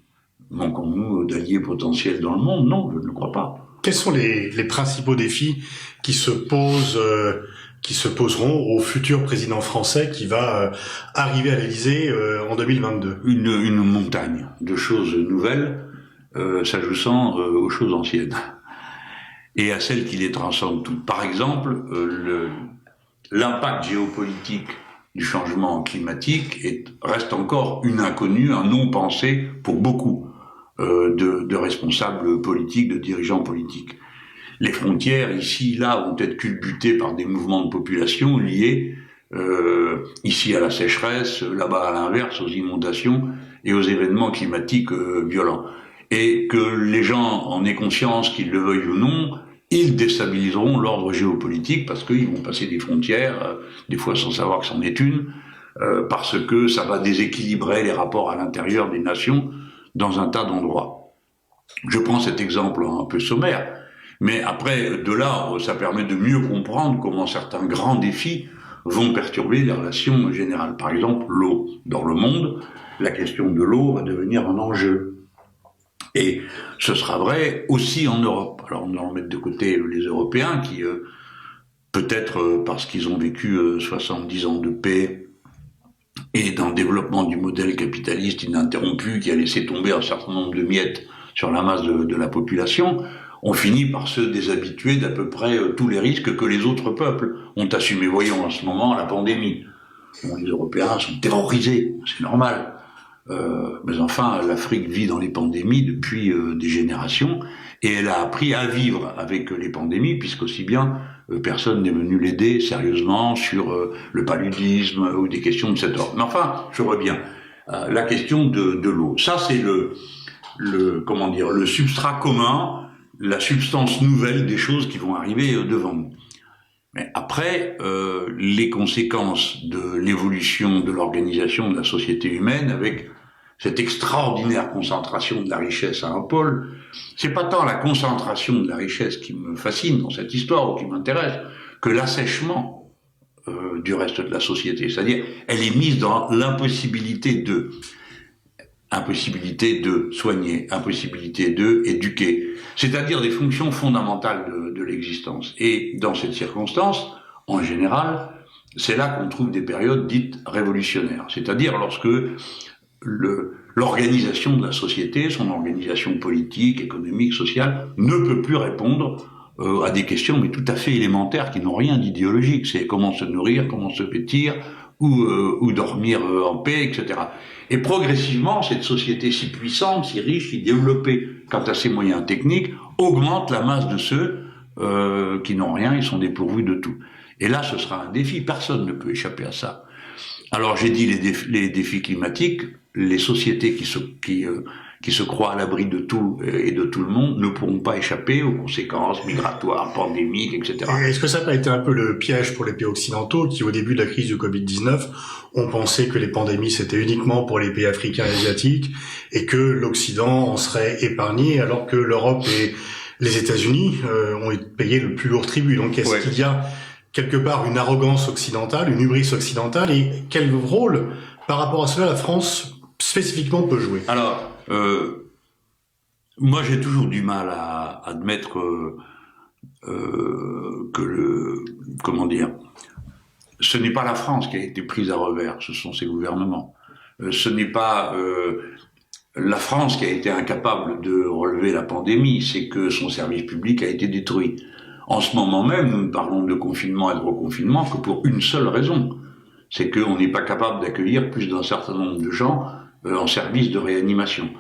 Manquons-nous d'alliés potentiels dans le monde? Non, je ne le crois pas. Quels sont les principaux défis qui se poseront au futur président français qui va arriver à l'Élysée en 2022? Une montagne de choses nouvelles s'ajoutant aux choses anciennes et à celles qui les transcendent toutes. Par exemple, l'impact géopolitique du changement climatique reste encore une inconnue, un non-pensé pour beaucoup de responsables politiques, de dirigeants politiques. Les frontières, ici, là, vont être culbutées par des mouvements de population liés ici à la sécheresse, là-bas à l'inverse, aux inondations et aux événements climatiques violents. Et que les gens en aient conscience, qu'ils le veuillent ou non, ils déstabiliseront l'ordre géopolitique parce qu'ils vont passer des frontières, des fois sans savoir que c'en est une, parce que ça va déséquilibrer les rapports à l'intérieur des nations dans un tas d'endroits. Je prends cet exemple un peu sommaire, mais après, de là, ça permet de mieux comprendre comment certains grands défis vont perturber les relations générales. Par exemple, l'eau. Dans le monde, la question de l'eau va devenir un enjeu. Et ce sera vrai aussi en Europe. Alors on va en mettre de côté les Européens qui, peut-être parce qu'ils ont vécu 70 ans de paix et d'un développement du modèle capitaliste ininterrompu qui a laissé tomber un certain nombre de miettes sur la masse de la population, on finit par se déshabituer d'à peu près tous les risques que les autres peuples ont assumés. Voyons en ce moment la pandémie. Bon, les Européens sont terrorisés, c'est normal. Mais enfin, l'Afrique vit dans les pandémies depuis des générations, et elle a appris à vivre avec les pandémies, puisqu'aussi bien personne n'est venu l'aider sérieusement sur le paludisme ou des questions de cet ordre. Mais enfin, je reviens. La question de l'eau. Ça, c'est le substrat commun, la substance nouvelle des choses qui vont arriver devant nous. Mais après, les conséquences de l'évolution de l'organisation de la société humaine avec cette extraordinaire concentration de la richesse à un pôle, c'est pas tant la concentration de la richesse qui me fascine dans cette histoire ou qui m'intéresse, que l'assèchement du reste de la société. C'est-à-dire, elle est mise dans l'impossibilité de soigner, impossibilité de éduquer, c'est-à-dire des fonctions fondamentales de l'existence. Et dans cette circonstance, en général, c'est là qu'on trouve des périodes dites révolutionnaires, c'est-à-dire lorsque l'organisation de la société, son organisation politique, économique, sociale, ne peut plus répondre à des questions mais tout à fait élémentaires qui n'ont rien d'idéologique. C'est comment se nourrir, comment se vêtir, ou dormir en paix, etc. Et progressivement, cette société si puissante, si riche, si développée quant à ses moyens techniques, augmente la masse de ceux qui n'ont rien, ils sont dépourvus de tout. Et là, ce sera un défi, personne ne peut échapper à ça. Alors j'ai dit les défis climatiques, les sociétés qui se croient à l'abri de tout et de tout le monde ne pourront pas échapper aux conséquences migratoires, pandémiques, etc. Est-ce que ça n'a pas été un peu le piège pour les pays occidentaux qui, au début de la crise du Covid-19, ont pensé que les pandémies c'était uniquement pour les pays africains et asiatiques et que l'Occident en serait épargné alors que l'Europe et les États-Unis ont payé le plus lourd tribut. Donc est-ce qu'il y a quelque part une arrogance occidentale, une hubris occidentale, et quel rôle par rapport à cela la France spécifiquement peut jouer? Alors, moi j'ai toujours du mal à admettre ce n'est pas la France qui a été prise à revers, ce sont ses gouvernements. Ce n'est pas la France qui a été incapable de relever la pandémie, c'est que son service public a été détruit. En ce moment même, nous ne parlons de confinement et de reconfinement que pour une seule raison, c'est qu'on n'est pas capable d'accueillir plus d'un certain nombre de gens en service de réanimation.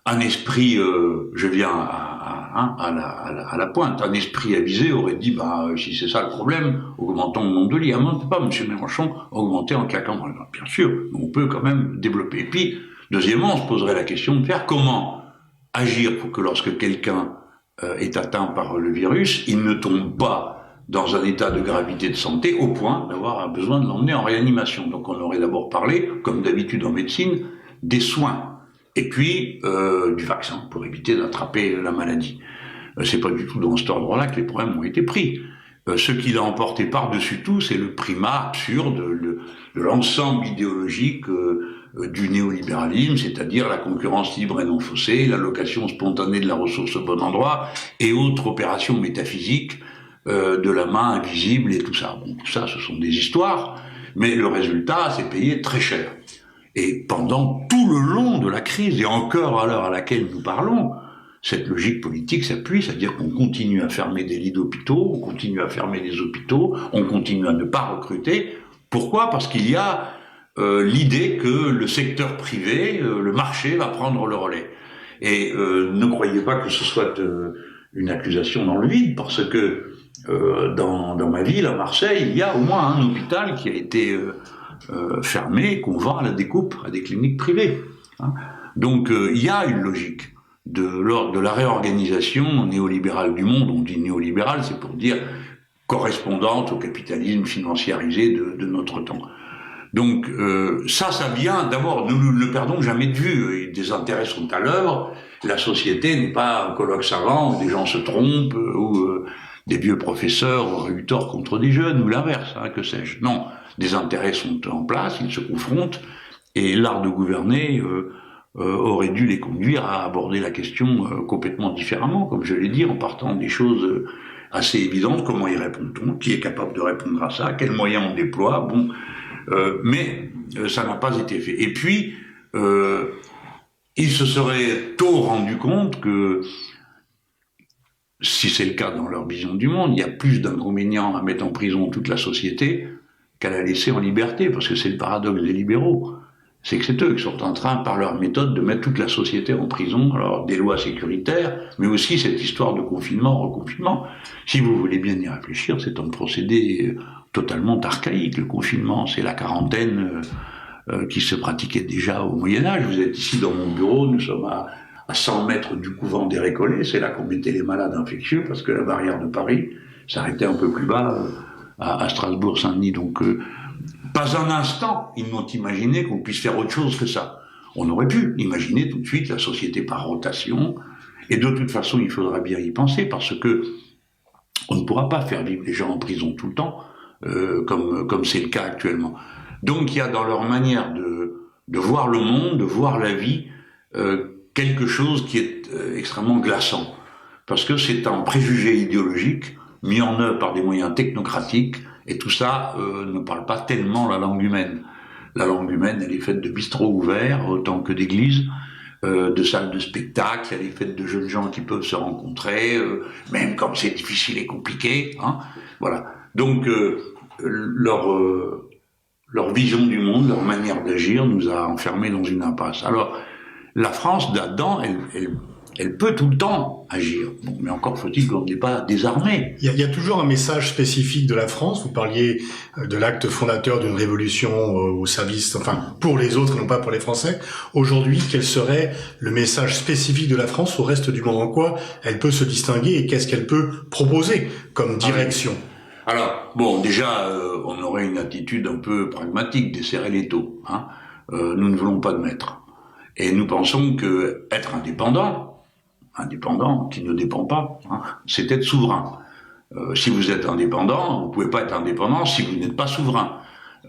Un esprit, je viens à la pointe, un esprit avisé aurait dit, si c'est ça le problème, augmentons le nombre de lits. On ne peut pas, M. Mélenchon, augmenter en claquant dans les doigts. Bien sûr, on peut quand même développer. Et puis, deuxièmement, on se poserait la question de faire comment agir pour que lorsque quelqu'un est atteint par le virus, il ne tombe pas dans un état de gravité de santé au point d'avoir besoin de l'emmener en réanimation. Donc on aurait d'abord parlé, comme d'habitude en médecine, des soins, et puis du vaccin pour éviter d'attraper la maladie. C'est pas du tout dans cet ordre-là que les problèmes ont été pris. Ce qui l'a emporté par-dessus tout, c'est le primat absurde de l'ensemble idéologique du néolibéralisme, c'est-à-dire la concurrence libre et non faussée, l'allocation spontanée de la ressource au bon endroit, et autres opérations métaphysiques de la main invisible et tout ça. Bon, tout ça, ce sont des histoires, mais le résultat, c'est payé très cher. Et pendant tout le long de la crise, et encore à l'heure à laquelle nous parlons, cette logique politique s'appuie, c'est-à-dire qu'on continue à fermer des lits d'hôpitaux, on continue à fermer des hôpitaux, on continue à ne pas recruter. Pourquoi ? Parce qu'il y a l'idée que le secteur privé, le marché, va prendre le relais. Et ne croyez pas que ce soit une accusation dans le vide, parce que dans ma ville, à Marseille, il y a au moins un hôpital qui a été fermé, qu'on vend à la découpe à des cliniques privées. Donc il y a une logique de la réorganisation néolibérale du monde. On dit néolibérale, c'est pour dire correspondante au capitalisme financiarisé de notre temps. Donc ça vient d'abord, nous ne le perdons jamais de vue, des intérêts sont à l'œuvre, la société n'est pas un colloque savant où des gens se trompent, où des vieux professeurs auraient eu tort contre des jeunes, ou l'inverse, que sais-je. Non, des intérêts sont en place, ils se confrontent, et l'art de gouverner aurait dû les conduire à aborder la question complètement différemment, comme je l'ai dit, en partant des choses assez évidentes. Comment y répond-on ? Qui est capable de répondre à ça ? Quels moyens on déploie ? Bon, mais ça n'a pas été fait. Et puis, ils se seraient tôt rendu compte que, si c'est le cas dans leur vision du monde, il y a plus d'inconvénients à mettre en prison toute la société qu'à la laisser en liberté, parce que c'est le paradoxe des libéraux. c'est que c'est eux qui sont en train, par leur méthode, de mettre toute la société en prison. Alors, des lois sécuritaires, mais aussi cette histoire de confinement, reconfinement. Si vous voulez bien y réfléchir, c'est un procédé totalement archaïque. Le confinement, c'est la quarantaine qui se pratiquait déjà au Moyen-Âge. Vous êtes ici dans mon bureau, nous sommes à 100 mètres du couvent des Récollets. C'est là qu'on mettait les malades infectieux, parce que la barrière de Paris s'arrêtait un peu plus bas, à Strasbourg-Saint-Denis. Donc, pas un instant, ils n'ont imaginé qu'on puisse faire autre chose que ça. On aurait pu imaginer tout de suite la société par rotation, et de toute façon, il faudra bien y penser, parce que on ne pourra pas faire vivre les gens en prison tout le temps, comme c'est le cas actuellement. Donc, il y a dans leur manière de voir le monde, de voir la vie, quelque chose qui est extrêmement glaçant, parce que c'est un préjugé idéologique mis en œuvre par des moyens technocratiques, et tout ça ne parle pas tellement la langue humaine. La langue humaine, elle est faite de bistrots ouverts, autant que d'églises, de salles de spectacle, elle est faite de jeunes gens qui peuvent se rencontrer, même quand c'est difficile et compliqué. Hein, voilà. Donc, leur vision du monde, leur manière d'agir nous a enfermés dans une impasse. Alors, la France, là-dedans, elle peut tout le temps agir. Bon, mais encore faut-il qu'on n'ait pas désarmé. Il y a toujours un message spécifique de la France. Vous parliez de l'acte fondateur d'une révolution au service, enfin, pour les autres et non pas pour les Français. Aujourd'hui, quel serait le message spécifique de la France au reste du monde? En quoi elle peut se distinguer et qu'est-ce qu'elle peut proposer comme direction? Alors, bon, déjà, on aurait une attitude un peu pragmatique, desserrer les taux. Hein. Nous ne voulons pas de maître. Et nous pensons que être indépendant qui ne dépend pas, hein, c'est être souverain. Si vous êtes indépendant, vous pouvez pas être indépendant si vous n'êtes pas souverain.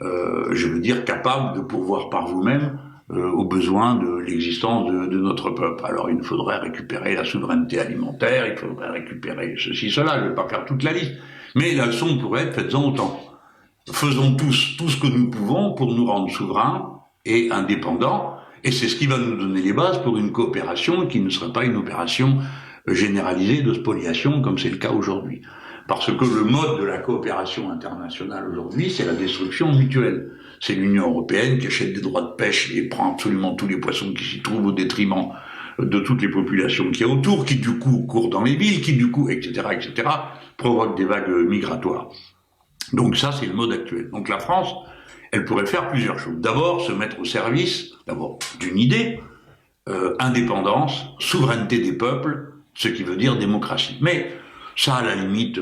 Je veux dire capable de pourvoir par vous-même aux besoins de l'existence de notre peuple. Alors il faudrait récupérer la souveraineté alimentaire, il faudrait récupérer ceci, cela, je ne vais pas faire toute la liste. Mais la leçon pourrait être, faites-en autant. Faisons tous tout ce que nous pouvons pour nous rendre souverains et indépendants. Et c'est ce qui va nous donner les bases pour une coopération qui ne sera pas une opération généralisée de spoliation comme c'est le cas aujourd'hui. Parce que le mode de la coopération internationale aujourd'hui, c'est la destruction mutuelle. C'est l'Union européenne qui achète des droits de pêche et prend absolument tous les poissons qui s'y trouvent au détriment de toutes les populations qui y a autour, qui du coup courent dans les villes, qui du coup, etc., provoquent des vagues migratoires. Donc ça, c'est le mode actuel. Donc la France, elle pourrait faire plusieurs choses. D'abord, se mettre au service, d'une idée, indépendance, souveraineté des peuples, ce qui veut dire démocratie. Mais ça, à la limite,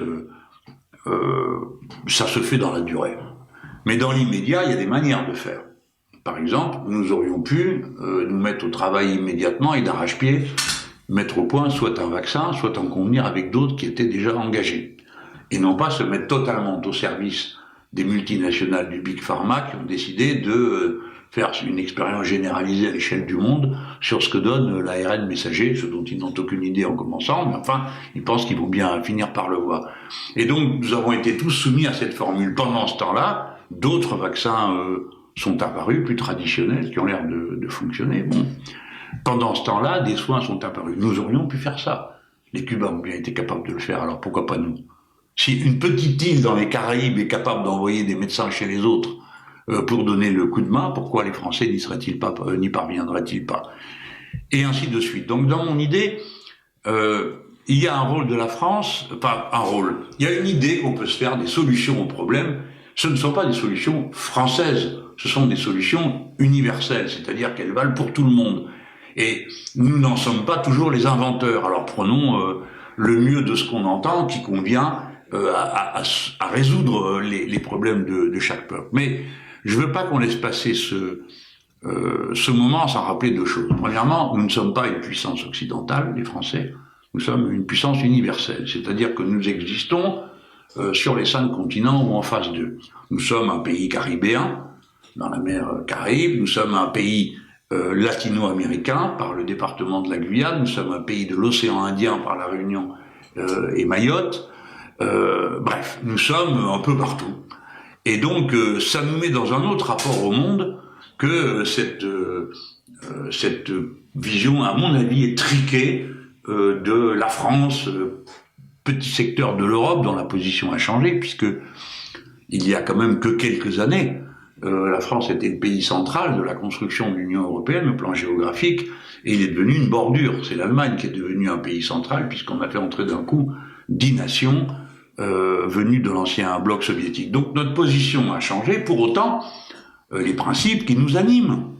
ça se fait dans la durée. Mais dans l'immédiat, il y a des manières de faire. Par exemple, nous aurions pu nous mettre au travail immédiatement et d'arrache-pied, mettre au point soit un vaccin, soit en convenir avec d'autres qui étaient déjà engagés. Et non pas se mettre totalement au service des multinationales du Big Pharma qui ont décidé de faire une expérience généralisée à l'échelle du monde sur ce que donne l'ARN messager, ce dont ils n'ont aucune idée en commençant, mais enfin, ils pensent qu'ils vont bien finir par le voir. Et donc, nous avons été tous soumis à cette formule. Pendant ce temps-là, d'autres vaccins sont apparus, plus traditionnels, qui ont l'air de fonctionner. Bon. Pendant ce temps-là, des soins sont apparus. Nous aurions pu faire ça. Les Cubains ont bien été capables de le faire, alors pourquoi pas nous? Si une petite île dans les Caraïbes est capable d'envoyer des médecins chez les autres pour donner le coup de main, pourquoi les Français n'y parviendraient-ils pas? Et ainsi de suite. Donc dans mon idée, il y a un rôle de la France, pas un rôle, il y a une idée qu'on peut se faire des solutions aux problèmes. Ce ne sont pas des solutions françaises, ce sont des solutions universelles, c'est-à-dire qu'elles valent pour tout le monde. Et nous n'en sommes pas toujours les inventeurs. Alors prenons le mieux de ce qu'on entend qui convient à résoudre les problèmes de chaque peuple. Mais je veux pas qu'on laisse passer ce moment sans rappeler deux choses. Premièrement, nous ne sommes pas une puissance occidentale, les Français. Nous sommes une puissance universelle. C'est-à-dire que nous existons sur les 5 continents ou en face d'eux. Nous sommes un pays caribéen, dans la mer Caraïbe. Nous sommes un pays latino-américain, par le département de la Guyane. Nous sommes un pays de l'océan Indien, par la Réunion et Mayotte. Bref, nous sommes un peu partout. Et donc, ça nous met dans un autre rapport au monde que cette vision, à mon avis, étriquée de la France, petit secteur de l'Europe dont la position a changé, puisque il y a quand même que quelques années, la France était le pays central de la construction de l'Union européenne, au plan géographique, et il est devenu une bordure. C'est l'Allemagne qui est devenue un pays central, puisqu'on a fait entrer d'un coup 10 nations venues de l'ancien bloc soviétique. Donc notre position a changé, pour autant, les principes qui nous animent.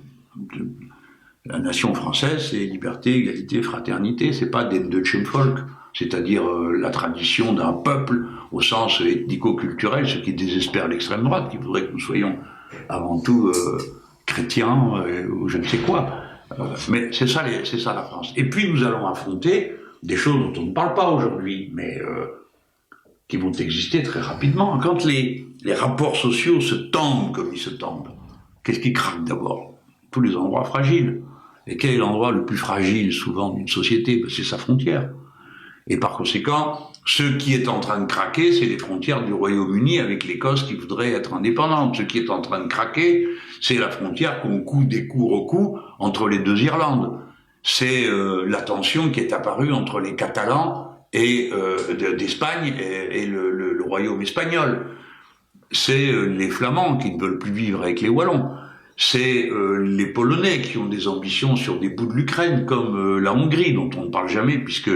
La nation française, c'est liberté, égalité, fraternité, c'est pas den deutschen Volk, c'est-à-dire la tradition d'un peuple au sens ethnico-culturel, ce qui désespère l'extrême droite, qui voudrait que nous soyons avant tout chrétiens ou je ne sais quoi. Mais c'est ça la France. Et puis nous allons affronter des choses dont on ne parle pas aujourd'hui, mais qui vont exister très rapidement. Quand les rapports sociaux se tendent comme ils se tendent, qu'est-ce qui craque d'abord? Tous les endroits fragiles. Et quel est l'endroit le plus fragile souvent d'une société? C'est sa frontière. Et par conséquent, ce qui est en train de craquer, c'est les frontières du Royaume-Uni avec l'Écosse qui voudrait être indépendante. Ce qui est en train de craquer, c'est la frontière qu'on coud des coups recoups entre les deux Irlandes. C'est la tension qui est apparue entre les Catalans et d'Espagne et le Royaume espagnol. C'est les Flamands qui ne veulent plus vivre avec les Wallons. C'est les Polonais qui ont des ambitions sur des bouts de l'Ukraine, comme la Hongrie, dont on ne parle jamais, puisque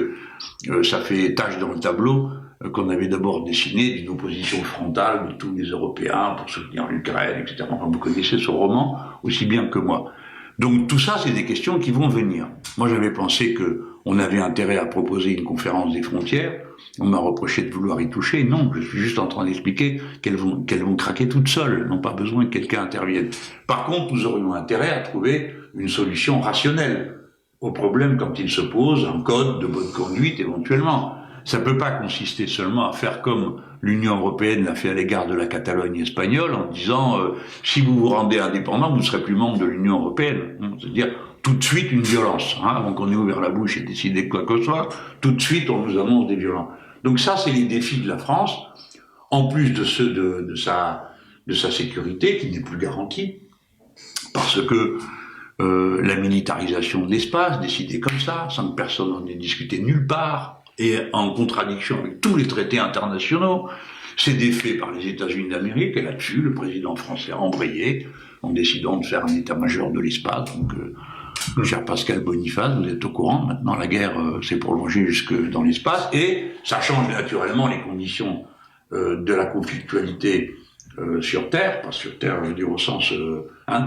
ça fait tache dans le tableau qu'on avait d'abord dessiné d'une opposition frontale de tous les Européens pour soutenir l'Ukraine, etc. Enfin, vous connaissez ce roman aussi bien que moi. Donc tout ça, c'est des questions qui vont venir. Moi, j'avais pensé qu'on avait intérêt à proposer une conférence des frontières. On m'a reproché de vouloir y toucher. Non, je suis juste en train d'expliquer qu'elles vont craquer toutes seules. Elles n'ont pas besoin que quelqu'un intervienne. Par contre, nous aurions intérêt à trouver une solution rationnelle au problème quand il se pose, un code de bonne conduite éventuellement. Ça ne peut pas consister seulement à faire comme l'Union européenne l'a fait à l'égard de la Catalogne espagnole en disant si vous vous rendez indépendant, vous ne serez plus membre de l'Union européenne. C'est-à-dire tout de suite une violence. Avant qu'on ait ouvert la bouche et décidé de quoi que ce soit, tout de suite on nous annonce des violences. Donc ça, c'est les défis de la France, en plus de ceux de sa sécurité qui n'est plus garantie, parce que la militarisation de l'espace, décidée comme ça, sans que personne n'en ait discuté nulle part, et en contradiction avec tous les traités internationaux, c'est défait par les États-Unis d'Amérique, et là-dessus, le président français a embrayé en décidant de faire un état-major de l'espace. Donc, cher Pascal Boniface, vous êtes au courant, maintenant la guerre s'est prolongée jusque dans l'espace, et ça change naturellement les conditions de la conflictualité sur Terre, pas sur Terre, je veux dire au sens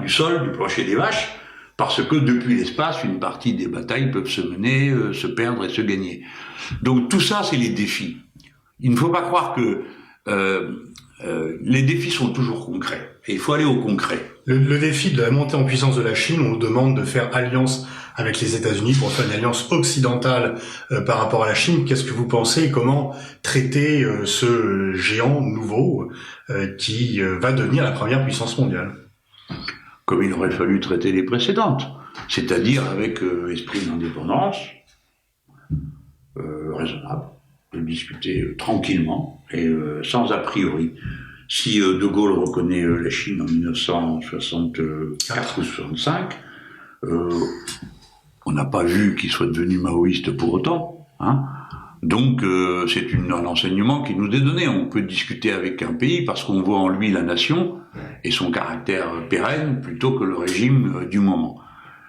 du sol, du plancher des vaches, parce que depuis l'espace, une partie des batailles peuvent se mener, se perdre et se gagner. Donc tout ça, c'est les défis. Il ne faut pas croire que les défis sont toujours concrets. Et il faut aller au concret. Le défi de la montée en puissance de la Chine, on nous demande de faire alliance avec les États-Unis pour faire une alliance occidentale par rapport à la Chine. Qu'est-ce que vous pensez et comment traiter ce géant nouveau qui va devenir la première puissance mondiale? Comme il aurait fallu traiter les précédentes, c'est-à-dire avec esprit d'indépendance raisonnable, de discuter tranquillement et sans a priori. Si De Gaulle reconnaît la Chine en 1964 ou 65, on n'a pas vu qu'il soit devenu maoïste pour autant. Donc c'est un enseignement qui nous est donné. On peut discuter avec un pays parce qu'on voit en lui la nation et son caractère pérenne plutôt que le régime du moment.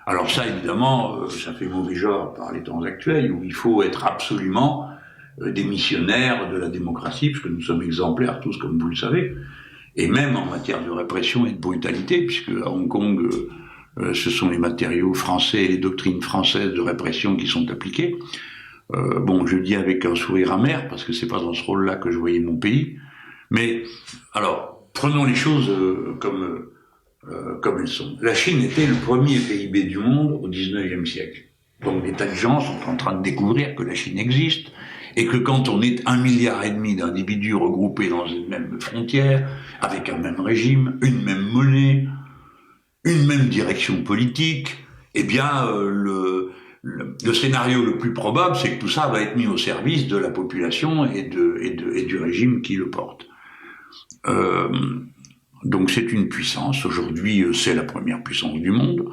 Alors ça, évidemment, ça fait mauvais genre par les temps actuels où il faut être absolument des missionnaires de la démocratie, puisque nous sommes exemplaires tous, comme vous le savez, et même en matière de répression et de brutalité, puisque à Hong Kong, ce sont les matériaux français et les doctrines françaises de répression qui sont appliquées. Bon, je dis avec un sourire amer, parce que c'est pas dans ce rôle-là que je voyais mon pays, mais alors, prenons les choses comme elles sont. La Chine était le premier PIB du monde au 19e siècle. Donc des tas de gens sont en train de découvrir que la Chine existe, et que quand on est 1,5 milliard d'individus regroupés dans une même frontière, avec un même régime, une même monnaie, une même direction politique, eh bien le scénario le plus probable, c'est que tout ça va être mis au service de la population et du régime qui le porte. Donc c'est une puissance. Aujourd'hui, c'est la première puissance du monde.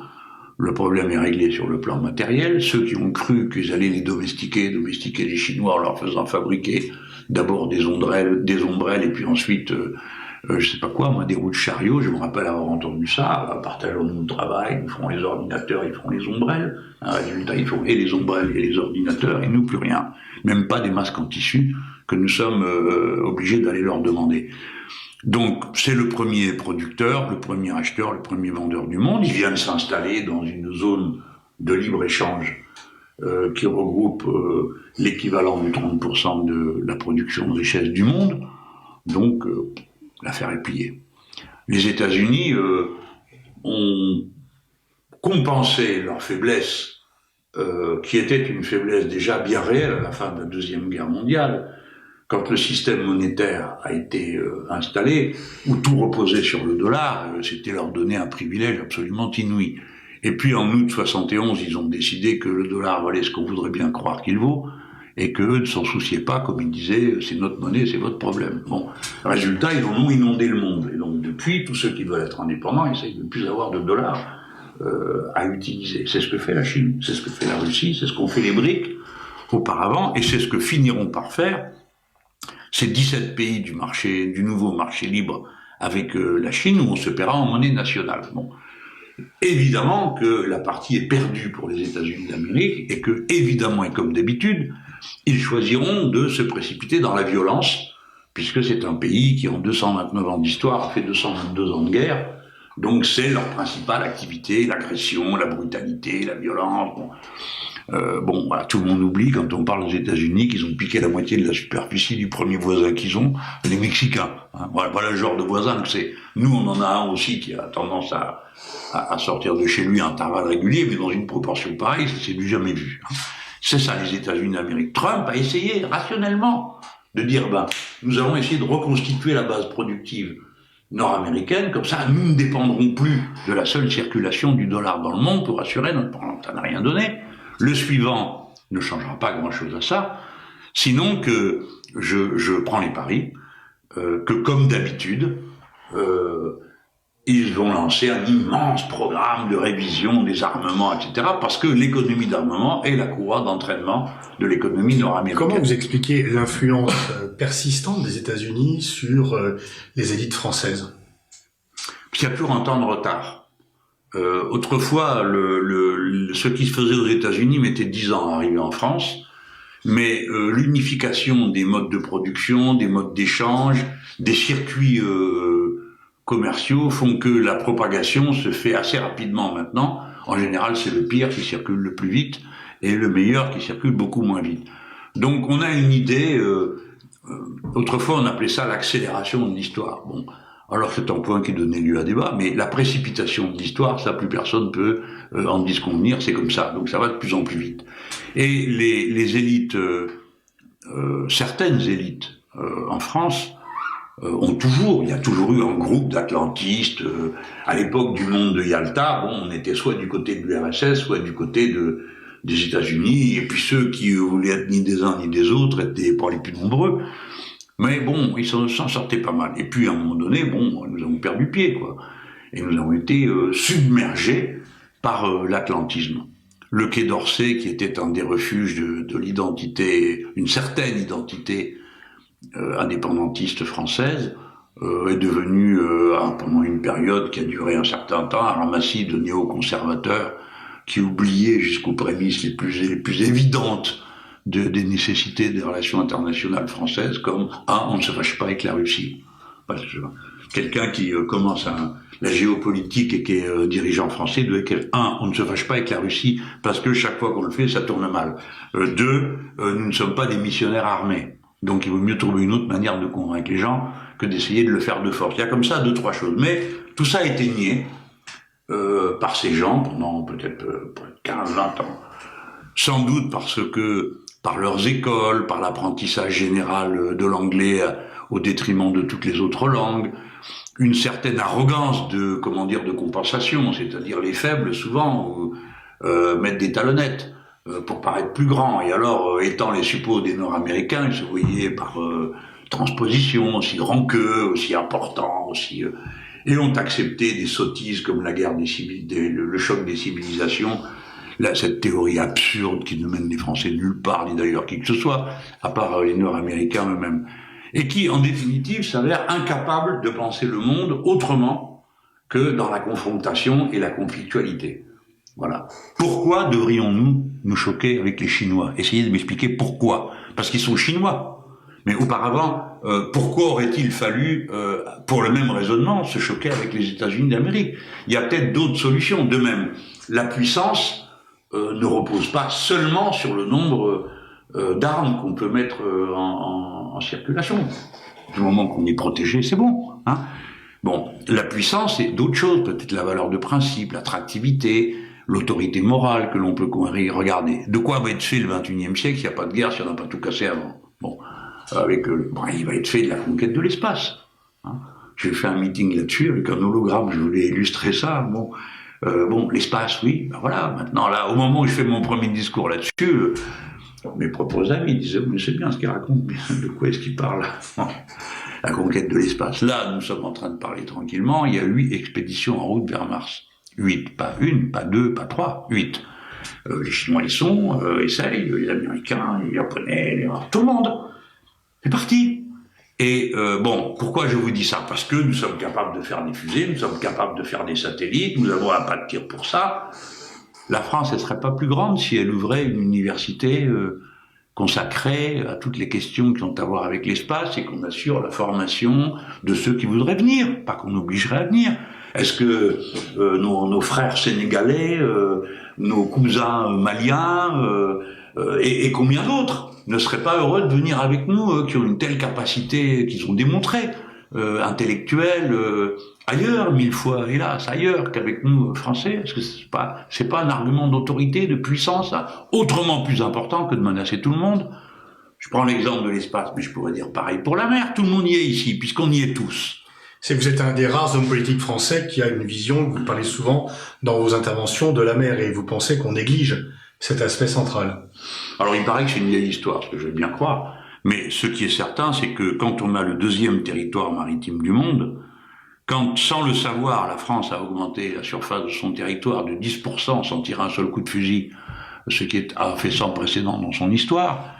Le problème est réglé sur le plan matériel. Ceux qui ont cru qu'ils allaient les domestiquer les Chinois en leur faisant fabriquer d'abord des ombrelles et puis ensuite je sais pas quoi, moi, des roues de chariot, je me rappelle avoir entendu ça, partageons-nous le travail, nous ferons les ordinateurs, ils feront les ombrelles. Résultat, ils font et les ombrelles et les ordinateurs, et nous plus rien. Même pas des masques en tissu que nous sommes obligés d'aller leur demander. Donc, c'est le premier producteur, le premier acheteur, le premier vendeur du monde. Il vient de s'installer dans une zone de libre-échange qui regroupe l'équivalent du 30% de la production de richesse du monde. Donc, l'affaire est pliée. Les États-Unis ont compensé leur faiblesse, qui était une faiblesse déjà bien réelle à la fin de la Deuxième Guerre mondiale, quand le système monétaire a été installé, où tout reposait sur le dollar, c'était leur donner un privilège absolument inouï. Et puis en août 71, ils ont décidé que le dollar valait ce qu'on voudrait bien croire qu'il vaut, et qu'eux ne s'en souciaient pas, comme ils disaient, c'est notre monnaie, c'est votre problème. Bon, résultat, ils en ont inondé le monde. Et donc depuis, tous ceux qui veulent être indépendants essayent de ne plus avoir de dollars à utiliser. C'est ce que fait la Chine, c'est ce que fait la Russie, c'est ce qu'ont fait les BRICS auparavant, et c'est ce que finiront par faire ces 17 pays du nouveau marché libre avec la Chine, où on se paiera en monnaie nationale. Bon. Évidemment que la partie est perdue pour les États-Unis d'Amérique, et que, évidemment et comme d'habitude, ils choisiront de se précipiter dans la violence, puisque c'est un pays qui, en 229 ans d'histoire, a fait 222 ans de guerre. Donc c'est leur principale activité, l'agression, la brutalité, la violence. Bon, voilà, tout le monde oublie quand on parle aux États-Unis qu'ils ont piqué la moitié de la superficie du premier voisin qu'ils ont, les Mexicains. Hein, voilà le genre de voisin que c'est. Nous, on en a un aussi qui a tendance à sortir de chez lui à intervalles réguliers, mais dans une proportion pareille, ça s'est jamais vu. Hein. C'est ça les États-Unis d'Amérique. Trump a essayé rationnellement de dire, nous allons essayer de reconstituer la base productive nord-américaine, comme ça nous ne dépendrons plus de la seule circulation du dollar dans le monde pour assurer notre... Ça n'a rien donné. Le suivant ne changera pas grand-chose à ça, sinon que je prends les paris, que comme d'habitude, ils vont lancer un immense programme de révision des armements, etc., parce que l'économie d'armement est la courroie d'entraînement de l'économie nord-américaine. Comment vous expliquez l'influence persistante des États-Unis sur les élites françaises? Il y a toujours un temps de retard. Autrefois, ce qui se faisait aux États-Unis mettait 10 ans à arriver en France, mais l'unification des modes de production, des modes d'échange, des circuits commerciaux font que la propagation se fait assez rapidement maintenant. En général, c'est le pire qui circule le plus vite et le meilleur qui circule beaucoup moins vite. Donc on a une idée, autrefois on appelait ça l'accélération de l'histoire. Bon, alors c'est un point qui donnait lieu à débat, mais la précipitation de l'histoire, ça plus personne peut en disconvenir, c'est comme ça, donc ça va de plus en plus vite. Et les élites, certaines élites en France, il y a toujours eu un groupe d'atlantistes. À l'époque du monde de Yalta, on était soit du côté de l'URSS, soit du côté des États-Unis, et puis ceux qui voulaient être ni des uns ni des autres étaient pas les plus nombreux. Mais bon, ils s'en sortaient pas mal. Et puis à un moment donné, nous avons perdu pied, quoi. Et nous avons été submergés par l'atlantisme. Le Quai d'Orsay, qui était un des refuges de l'identité, une certaine identité indépendantiste française, est devenu, pendant une période qui a duré un certain temps, un ramassis de néoconservateurs qui oubliaient jusqu'aux prémices les plus évidentes des nécessités des relations internationales françaises, comme on ne se fâche pas avec la Russie. Parce que quelqu'un qui commence la géopolitique et qui est dirigeant français doit dire on ne se fâche pas avec la Russie parce que chaque fois qu'on le fait, ça tourne mal. Deux, nous ne sommes pas des missionnaires armés. Donc il vaut mieux trouver une autre manière de convaincre les gens que d'essayer de le faire de force. Il y a comme ça 2-3 choses. Mais tout ça a été nié par ces gens pendant peut-être 15-20 ans. Sans doute parce que par leurs écoles, par l'apprentissage général de l'anglais au détriment de toutes les autres langues, une certaine arrogance de compensation, c'est-à-dire les faibles souvent mettent des talonnettes pour paraître plus grands, et alors étant les suppôts des Nord-Américains, ils se voyaient par transposition aussi grands qu'eux, aussi importants, et ont accepté des sottises comme la guerre le choc des civilisations. Là, cette théorie absurde qui ne mène les Français nulle part, ni d'ailleurs qui que ce soit, à part les Nord-Américains eux-mêmes. et qui, en définitive, s'avère incapable de penser le monde autrement que dans la confrontation et la conflictualité. Voilà. Pourquoi devrions-nous nous choquer avec les Chinois? Essayez de m'expliquer pourquoi. Parce qu'ils sont Chinois. Mais auparavant, pourquoi aurait-il fallu, pour le même raisonnement, se choquer avec les États-Unis d'Amérique? Il y a peut-être d'autres solutions. De même, la puissance ne repose pas seulement sur le nombre d'armes qu'on peut mettre en circulation. Du moment qu'on est protégé, c'est bon. Hein. Bon, la puissance, c'est d'autres choses. Peut-être la valeur de principe, l'attractivité, l'autorité morale que l'on peut regarder. De quoi va être fait le XXIe siècle s'il n'y a pas de guerre, si on n'a pas tout cassé avant? Bon, il va être fait de la conquête de l'espace. Hein. J'ai fait un meeting là-dessus avec un hologramme, je voulais illustrer ça. Bon, l'espace, oui, ben voilà. Maintenant, là, au moment où je fais mon premier discours là-dessus, mes propres amis disaient, mais c'est bien ce qu'il raconte, mais de quoi est-ce qu'il parle? La conquête de l'espace. Là, nous sommes en train de parler tranquillement. Il y a 8 expéditions en route vers Mars. 8, pas une, pas deux, pas 3, 8. Les Chinois y sont, essayent, les Américains, les Japonais, tout le monde. C'est parti. Et pourquoi je vous dis ça? Parce que nous sommes capables de faire des fusées, nous sommes capables de faire des satellites, nous avons un pas de tir pour ça. La France, elle serait pas plus grande si elle ouvrait une université consacrée à toutes les questions qui ont à voir avec l'espace et qu'on assure la formation de ceux qui voudraient venir, pas qu'on obligerait à venir. Est-ce que nos frères sénégalais, nos cousins maliens et combien d'autres ne seraient pas heureux de venir avec nous, qui ont une telle capacité, qu'ils ont démontré, intellectuelle, ailleurs, 1000 fois, hélas, ailleurs qu'avec nous, Français? Est-ce que c'est pas un argument d'autorité, de puissance, autrement plus important que de menacer tout le monde? Je prends l'exemple de l'espace, mais je pourrais dire pareil pour la mer. Tout le monde y est ici, puisqu'on y est tous. Vous êtes un des rares hommes politiques français qui a une vision, vous parlez souvent dans vos interventions, de la mer, et vous pensez qu'on néglige cet aspect central. Alors il paraît que c'est une vieille histoire, ce que je veux bien croire, mais ce qui est certain, c'est que quand on a le 2e territoire maritime du monde, quand, sans le savoir, la France a augmenté la surface de son territoire de 10% sans tirer un seul coup de fusil, ce qui a fait sans précédent dans son histoire,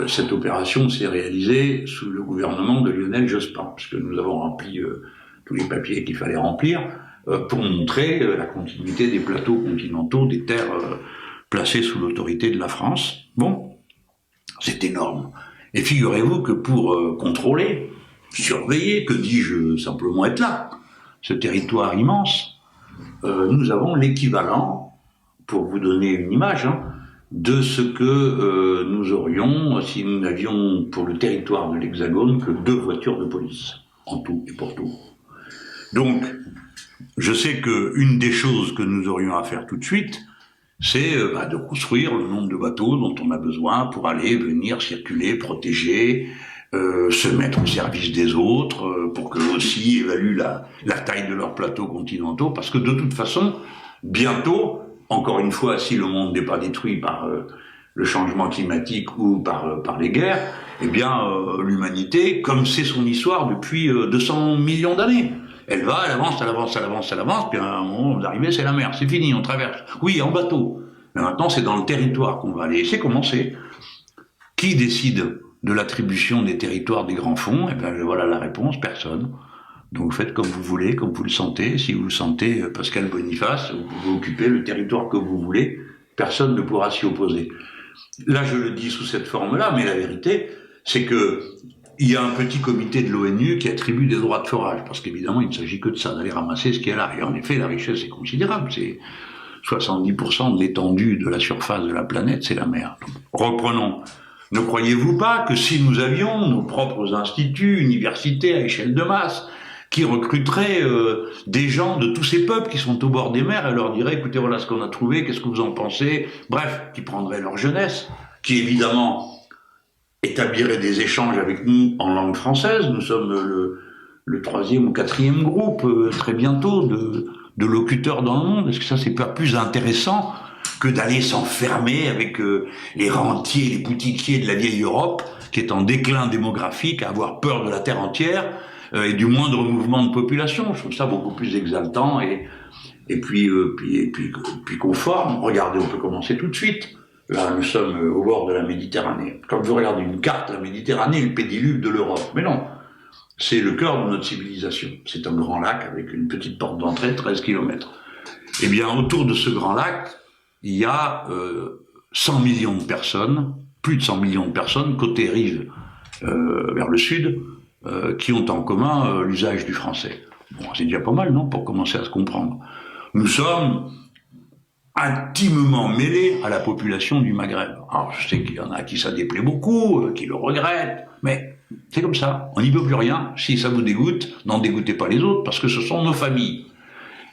cette opération s'est réalisée sous le gouvernement de Lionel Jospin, puisque nous avons rempli tous les papiers qu'il fallait remplir pour montrer la continuité des plateaux continentaux, des terres placées sous l'autorité de la France. Bon, c'est énorme. Et figurez-vous que pour contrôler, surveiller, que dis-je, simplement être là, ce territoire immense, nous avons l'équivalent, pour vous donner une image, de ce que nous aurions si nous n'avions pour le territoire de l'Hexagone que 2 voitures de police, en tout et pour tout. Donc, je sais qu'une des choses que nous aurions à faire tout de suite, c'est de construire le nombre de bateaux dont on a besoin pour aller, venir, circuler, protéger, se mettre au service des autres, pour qu'eux aussi évaluent la taille de leurs plateaux continentaux, parce que de toute façon, bientôt, encore une fois, si le monde n'est pas détruit par le changement climatique ou par les guerres, eh bien, l'humanité, comme c'est son histoire depuis 200 millions d'années, elle va, elle avance, elle avance, elle avance, elle avance, puis à un moment d'arriver, c'est la mer, c'est fini, on traverse. Oui, en bateau. Mais maintenant, c'est dans le territoire qu'on va aller. Et c'est commencé. Qui décide de l'attribution des territoires des grands fonds? Eh bien, voilà la réponse, personne. Donc faites comme vous voulez, comme vous le sentez. Si vous le sentez, Pascal Boniface, vous pouvez occuper le territoire que vous voulez. Personne ne pourra s'y opposer. Là, je le dis sous cette forme-là, mais la vérité, c'est que il y a un petit comité de l'ONU qui attribue des droits de forage, parce qu'évidemment, il ne s'agit que de ça, d'aller ramasser ce qu'il y a là. Et en effet, la richesse est considérable. C'est 70% de l'étendue de la surface de la planète, c'est la mer. Donc, reprenons. Ne croyez-vous pas que si nous avions nos propres instituts, universités à échelle de masse, qui recruteraient des gens de tous ces peuples qui sont au bord des mers et leur diraient, écoutez, voilà ce qu'on a trouvé, qu'est-ce que vous en pensez? Bref, qui prendraient leur jeunesse, qui évidemment établiraient des échanges avec nous en langue française. Nous sommes le 3e ou 4e groupe, très bientôt, de locuteurs dans le monde. Est-ce que ça, c'est pas plus intéressant que d'aller s'enfermer avec les rentiers, les boutiquiers de la vieille Europe, qui est en déclin démographique, à avoir peur de la terre entière et du moindre mouvement de population? Je trouve ça beaucoup plus exaltant et puis conforme. Regardez, on peut commencer tout de suite. là, nous sommes au bord de la Méditerranée. Quand vous regardez une carte, la Méditerranée est le pédiluve de l'Europe. Mais non, c'est le cœur de notre civilisation. C'est un grand lac avec une petite porte d'entrée, 13 km. Eh bien, autour de ce grand lac, il y a 100 millions de personnes, plus de 100 millions de personnes, côté rive vers le sud, qui ont en commun l'usage du français. Bon, c'est déjà pas mal, non, pour commencer à se comprendre. Nous sommes intimement mêlés à la population du Maghreb. Alors, je sais qu'il y en a qui ça déplaît beaucoup, qui le regrettent, mais c'est comme ça. On n'y peut plus rien. Si ça vous dégoûte, n'en dégoûtez pas les autres, parce que ce sont nos familles.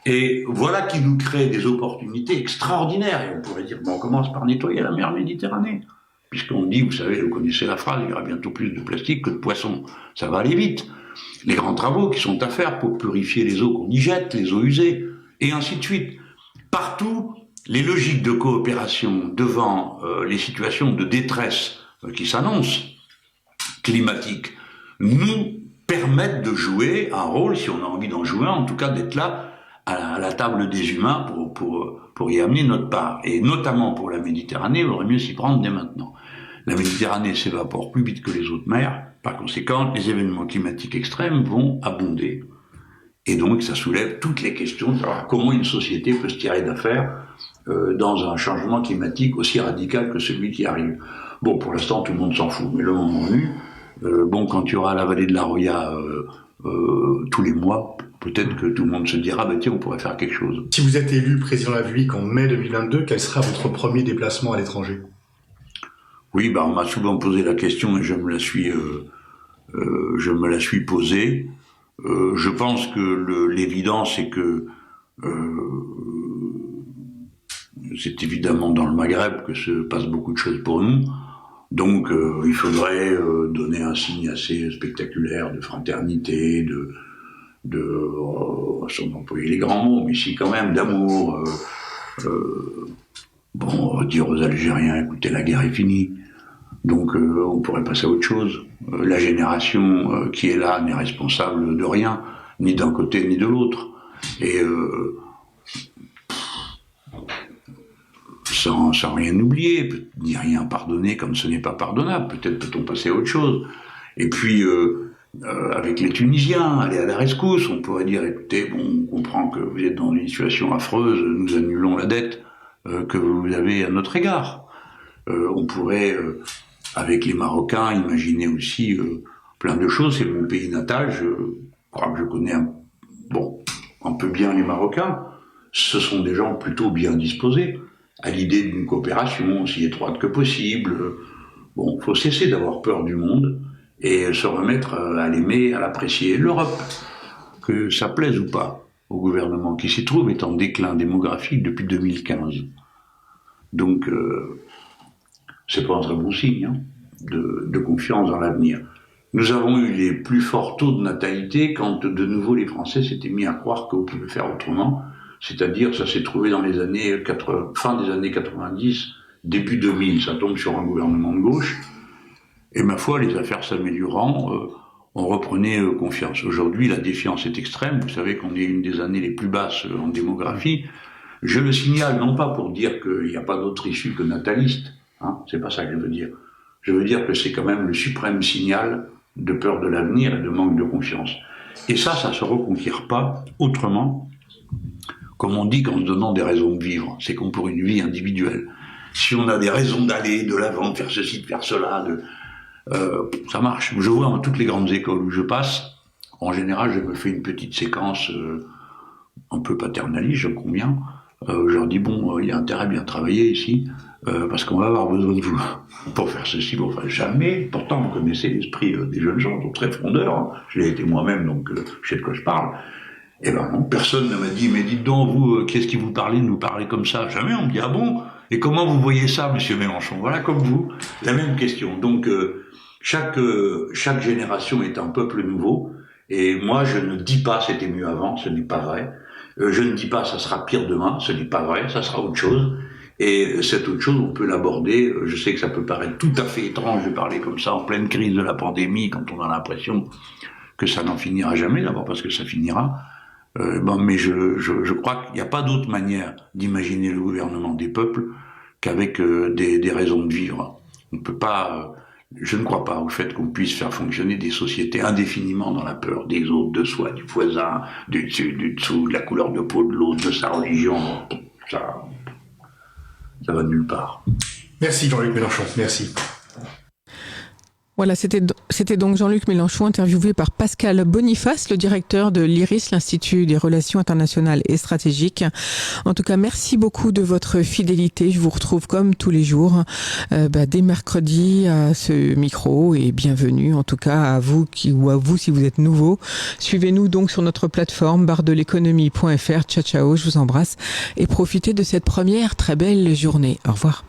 Et voilà qui nous crée des opportunités extraordinaires. Et on pourrait dire, bon, on commence par nettoyer la mer Méditerranée. Puisqu'on dit, vous savez, vous connaissez la phrase, il y aura bientôt plus de plastique que de poissons. Ça va aller vite. Les grands travaux qui sont à faire pour purifier les eaux qu'on y jette, les eaux usées, et ainsi de suite. Partout, les logiques de coopération devant les situations de détresse qui s'annoncent, climatiques, nous permettent de jouer un rôle, si on a envie d'en jouer, en tout cas d'être là à la table des humains pour y amener notre part. Et notamment pour la Méditerranée, il vaudrait mieux s'y prendre dès maintenant. La Méditerranée s'évapore plus vite que les autres mers, par conséquent, les événements climatiques extrêmes vont abonder. Et donc, ça soulève toutes les questions de savoir comment une société peut se tirer d'affaire dans un changement climatique aussi radical que celui qui arrive. Bon, pour l'instant, tout le monde s'en fout, mais le moment venu, bon, quand il y aura la vallée de la Roya tous les mois, peut-être que tout le monde se dira, bah, tiens, on pourrait faire quelque chose. Si vous êtes élu président de la République en mai 2022, quel sera votre premier déplacement à l'étranger? Oui, bah, on m'a souvent posé la question et je me la suis posée. Je pense que l'évidence c'est que c'est évidemment dans le Maghreb que se passent beaucoup de choses pour nous. Donc il faudrait donner un signe assez spectaculaire de fraternité, sans employer les grands mots, mais si quand même d'amour. Bon, dire aux Algériens, écoutez, la guerre est finie. Donc on pourrait passer à autre chose. La génération qui est là n'est responsable de rien, ni d'un côté ni de l'autre. Et sans rien oublier, ni rien pardonner comme ce n'est pas pardonnable. Peut-être peut-on passer à autre chose. Et puis avec les Tunisiens, aller à la rescousse, on pourrait dire, écoutez, bon, on comprend que vous êtes dans une situation affreuse, nous annulons la dette que vous avez à notre égard. On pourrait, avec les Marocains, imaginer aussi plein de choses. C'est mon pays natal, je crois que je connais un peu bien les Marocains. Ce sont des gens plutôt bien disposés à l'idée d'une coopération aussi étroite que possible. Bon, il faut cesser d'avoir peur du monde et se remettre à l'aimer, à l'apprécier. L'Europe, que ça plaise ou pas au gouvernement qui s'y trouve, est en déclin démographique depuis 2015. Donc, c'est pas un très bon signe de confiance dans l'avenir. Nous avons eu les plus forts taux de natalité quand de nouveau les Français s'étaient mis à croire qu'on pouvait faire autrement. C'est-à-dire, ça s'est trouvé dans les années fin des années 90, début 2000. Ça tombe sur un gouvernement de gauche. Et ma foi, les affaires s'améliorant, on reprenait confiance. Aujourd'hui, la défiance est extrême. Vous savez qu'on est une des années les plus basses en démographie. Je le signale, non pas pour dire qu'il n'y a pas d'autre issue que nataliste. C'est pas ça que je veux dire. Je veux dire que c'est quand même le suprême signal de peur de l'avenir et de manque de confiance. Et ça se reconquiert pas autrement, comme on dit, qu'en se donnant des raisons de vivre. C'est comme pour une vie individuelle. Si on a des raisons d'aller de l'avant, de faire ceci, de faire cela, ça marche. Je vois dans toutes les grandes écoles où je passe, en général, je me fais une petite séquence un peu paternaliste, j'en conviens. Je leur dis, bon, il y a intérêt à bien travailler ici, parce qu'on va avoir besoin de vous pour faire ceci, pour faire jamais. Pourtant, vous connaissez l'esprit des jeunes gens, ils sont très frondeurs. Je l'ai été moi-même, donc je sais de quoi je parle. Eh ben non, personne ne m'a dit, mais dites donc, vous, qu'est-ce qui vous parlez de nous parler comme ça? Jamais, on me dit, ah bon? Et comment vous voyez ça, monsieur Mélenchon? Voilà, comme vous, la même question. Donc, chaque génération est un peuple nouveau, et moi, je ne dis pas c'était mieux avant, ce n'est pas vrai. Je ne dis pas ça sera pire demain, ce n'est pas vrai, ça sera autre chose. Et cette autre chose, on peut l'aborder. Je sais que ça peut paraître tout à fait étrange de parler comme ça en pleine crise de la pandémie, quand on a l'impression que ça n'en finira jamais, d'abord parce que ça finira. Mais je crois qu'il n'y a pas d'autre manière d'imaginer le gouvernement des peuples qu'avec des raisons de vivre. On peut pas, je ne crois pas au fait qu'on puisse faire fonctionner des sociétés indéfiniment dans la peur des autres, de soi, du voisin, du dessous, de la couleur de peau de l'autre, de sa religion. Ça va nulle part. Merci Jean-Luc Mélenchon, merci. Voilà, c'était donc Jean-Luc Mélenchon interviewé par Pascal Boniface, le directeur de l'IRIS, l'Institut des Relations Internationales et Stratégiques. En tout cas, merci beaucoup de votre fidélité. Je vous retrouve comme tous les jours, dès mercredi à ce micro, et bienvenue en tout cas à vous ou à vous si vous êtes nouveau. Suivez-nous donc sur notre plateforme bardel'economie.fr. Ciao, ciao, je vous embrasse et profitez de cette première très belle journée. Au revoir.